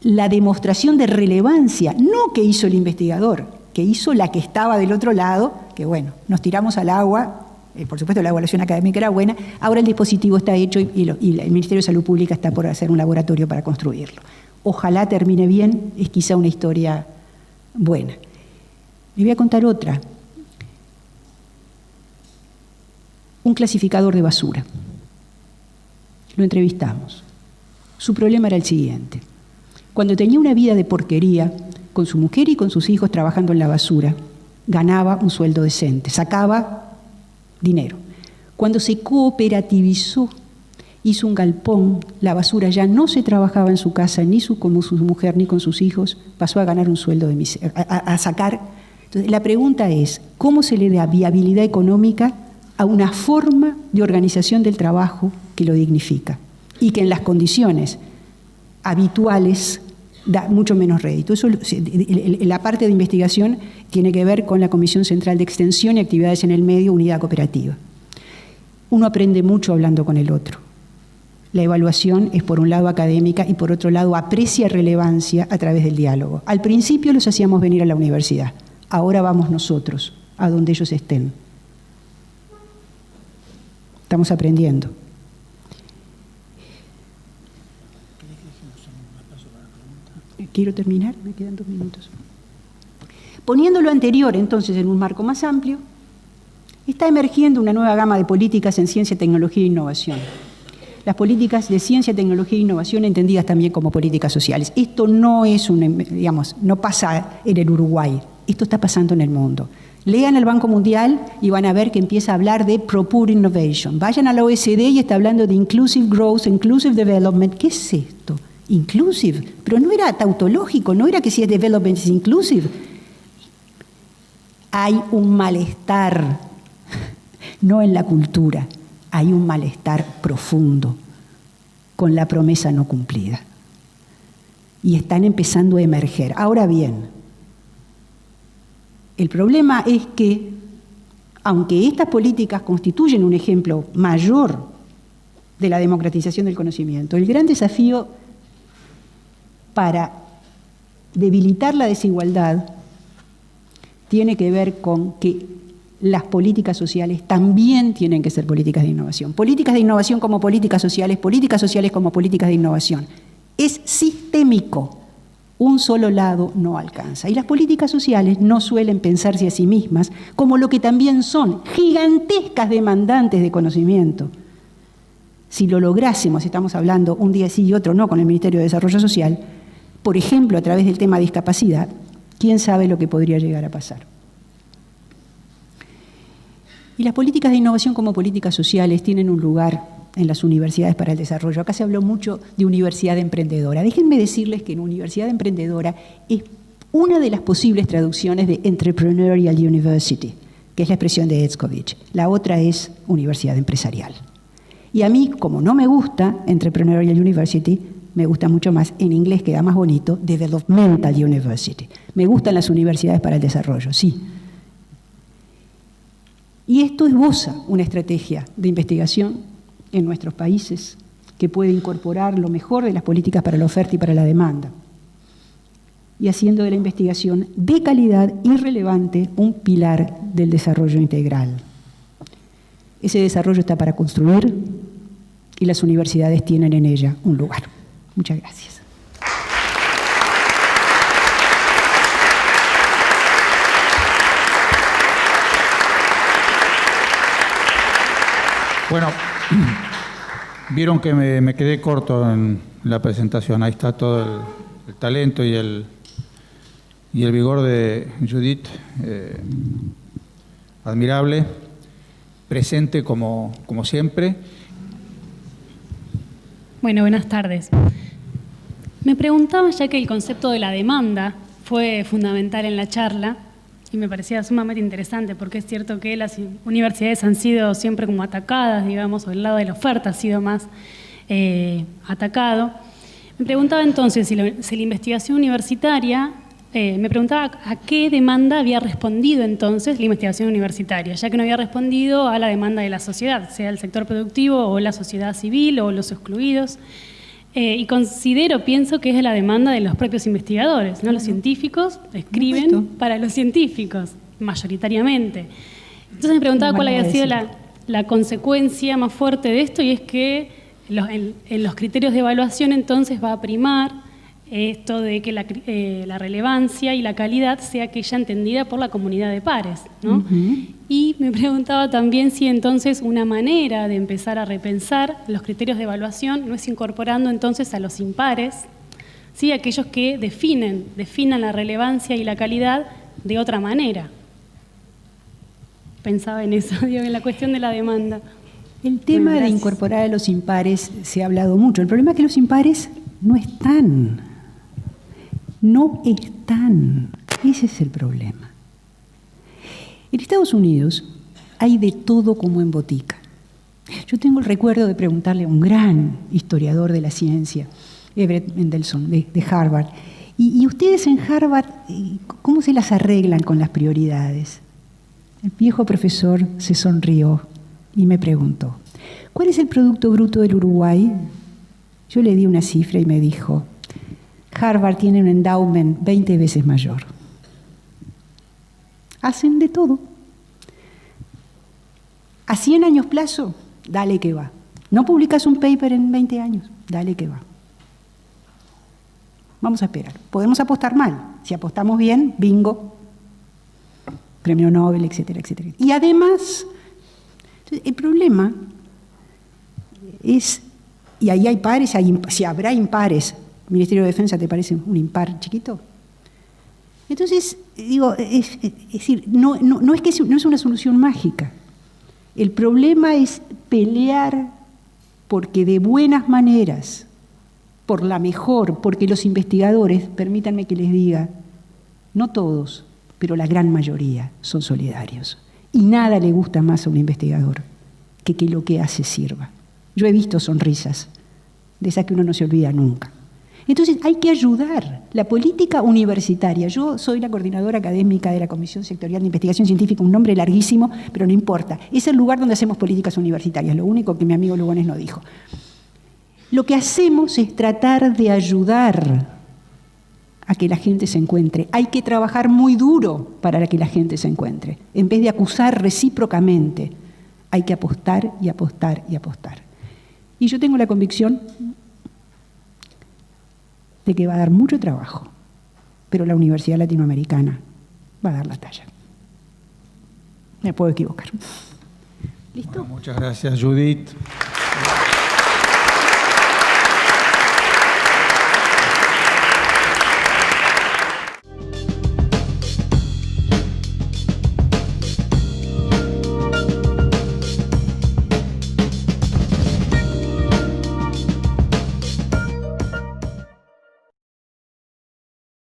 Speaker 2: la demostración de relevancia, no que hizo el investigador, que hizo la que estaba del otro lado, que bueno, nos tiramos al agua. Por supuesto, la evaluación académica era buena. Ahora el dispositivo está hecho y el Ministerio de Salud Pública está por hacer un laboratorio para construirlo. Ojalá termine bien, es quizá una historia buena. Les voy a contar otra. Un clasificador de basura. Lo entrevistamos. Su problema era el siguiente. Cuando tenía una vida de porquería, con su mujer y con sus hijos trabajando en la basura, ganaba un sueldo decente, sacaba dinero. Cuando se cooperativizó, hizo un galpón, la basura ya no se trabajaba en su casa, ni con su mujer, ni con sus hijos, pasó a ganar un sueldo de miseria, a sacar. Entonces, la pregunta es, ¿cómo se le da viabilidad económica a una forma de organización del trabajo que lo dignifica y que en las condiciones habituales da mucho menos rédito? Eso, la parte de investigación tiene que ver con la Comisión Central de Extensión y Actividades en el Medio, Unidad Cooperativa. Uno aprende mucho hablando con el otro. La evaluación es por un lado académica y por otro lado aprecia relevancia a través del diálogo. Al principio los hacíamos venir a la universidad, ahora vamos nosotros a donde ellos estén. Estamos aprendiendo. Quiero terminar, me quedan 2 minutos. Poniendo lo anterior entonces en un marco más amplio, está emergiendo una nueva gama de políticas en ciencia, tecnología e innovación. Las políticas de ciencia, tecnología e innovación entendidas también como políticas sociales. Esto no es no pasa en el Uruguay, esto está pasando en el mundo. Lean el Banco Mundial y van a ver que empieza a hablar de Propure Innovation. Vayan a la OECD y está hablando de Inclusive Growth, Inclusive Development. ¿Qué es esto? Inclusive. Pero no era tautológico, no era que si es development es inclusive. Hay un malestar, no en la cultura, hay un malestar profundo con la promesa no cumplida. Y están empezando a emerger. Ahora bien, el problema es que, aunque estas políticas constituyen un ejemplo mayor de la democratización del conocimiento, el gran desafío para debilitar la desigualdad tiene que ver con que las políticas sociales también tienen que ser políticas de innovación. Políticas de innovación como políticas sociales como políticas de innovación. Es sistémico. Un solo lado no alcanza. Y las políticas sociales no suelen pensarse a sí mismas como lo que también son, gigantescas demandantes de conocimiento. Si lo lográsemos, estamos hablando un día sí y otro no con el Ministerio de Desarrollo Social, por ejemplo, a través del tema de discapacidad, quién sabe lo que podría llegar a pasar. Y las políticas de innovación como políticas sociales tienen un lugar en las universidades para el desarrollo. Acá se habló mucho de universidad emprendedora. Déjenme decirles que en universidad emprendedora es una de las posibles traducciones de Entrepreneurial University, que es la expresión de Etzkovich. La otra es universidad empresarial. Y a mí, como no me gusta Entrepreneurial University, me gusta mucho más, en inglés queda más bonito, Developmental University. Me gustan las universidades para el desarrollo, sí. Y esto esboza una estrategia de investigación en nuestros países que puede incorporar lo mejor de las políticas para la oferta y para la demanda, y haciendo de la investigación de calidad y relevante un pilar del desarrollo integral. Ese desarrollo está para construir y las universidades tienen en ella un lugar. Muchas gracias.
Speaker 1: Bueno, vieron que me quedé corto en la presentación. Ahí está todo el talento y el vigor de Judith, admirable, presente como siempre.
Speaker 3: Bueno, buenas tardes. Me preguntaba, ya que el concepto de la demanda fue fundamental en la charla, y me parecía sumamente interesante, porque es cierto que las universidades han sido siempre como atacadas, digamos, o el lado de la oferta ha sido más atacado. Me preguntaba entonces si la investigación universitaria, me preguntaba a qué demanda había respondido entonces la investigación universitaria, ya que no había respondido a la demanda de la sociedad, sea el sector productivo o la sociedad civil o los excluidos. Y pienso que es la demanda de los propios investigadores, ¿no? Los científicos escriben para los científicos, mayoritariamente. Entonces me preguntaba cuál había sido la consecuencia más fuerte de esto, y es que en los criterios de evaluación entonces va a primar esto de que la relevancia y la calidad sea aquella entendida por la comunidad de pares, ¿no? Y me preguntaba también si entonces una manera de empezar a repensar los criterios de evaluación no es incorporando entonces a los impares, ¿sí? Aquellos que definan la relevancia y la calidad de otra manera. Pensaba en eso, digo, en la cuestión de la demanda.
Speaker 2: El tema de incorporar a los impares se ha hablado mucho. El problema es que los impares no están. Ese es el problema. En Estados Unidos hay de todo como en botica. Yo tengo el recuerdo de preguntarle a un gran historiador de la ciencia, Everett Mendelssohn, de Harvard, y ustedes en Harvard, ¿cómo se las arreglan con las prioridades? El viejo profesor se sonrió y me preguntó, ¿cuál es el Producto Bruto del Uruguay? Yo le di una cifra y me dijo, Harvard tiene un endowment 20 veces mayor. Hacen de todo. A 100 años plazo, dale que va. No publicas un paper en 20 años, dale que va. Vamos a esperar. Podemos apostar mal. Si apostamos bien, bingo, premio Nobel, etcétera, etcétera. Y además, el problema es, y ahí hay pares, si habrá impares, Ministerio de Defensa, ¿te parece un impar chiquito? Entonces, digo, es decir, no es una solución mágica. El problema es pelear porque de buenas maneras, por la mejor, porque los investigadores, permítanme que les diga, no todos, pero la gran mayoría son solidarios. Y nada le gusta más a un investigador que lo que hace sirva. Yo he visto sonrisas, de esas que uno no se olvida nunca. Entonces hay que ayudar. La política universitaria, yo soy la coordinadora académica de la Comisión Sectorial de Investigación Científica, un nombre larguísimo, pero no importa. Es el lugar donde hacemos políticas universitarias, lo único que mi amigo Lugones no dijo. Lo que hacemos es tratar de ayudar a que la gente se encuentre. Hay que trabajar muy duro para que la gente se encuentre. En vez de acusar recíprocamente, hay que apostar y apostar y apostar. Y yo tengo la convicción de que va a dar mucho trabajo, pero la Universidad Latinoamericana va a dar la talla. Me puedo equivocar. ¿Listo?
Speaker 1: Bueno, muchas gracias, Judith.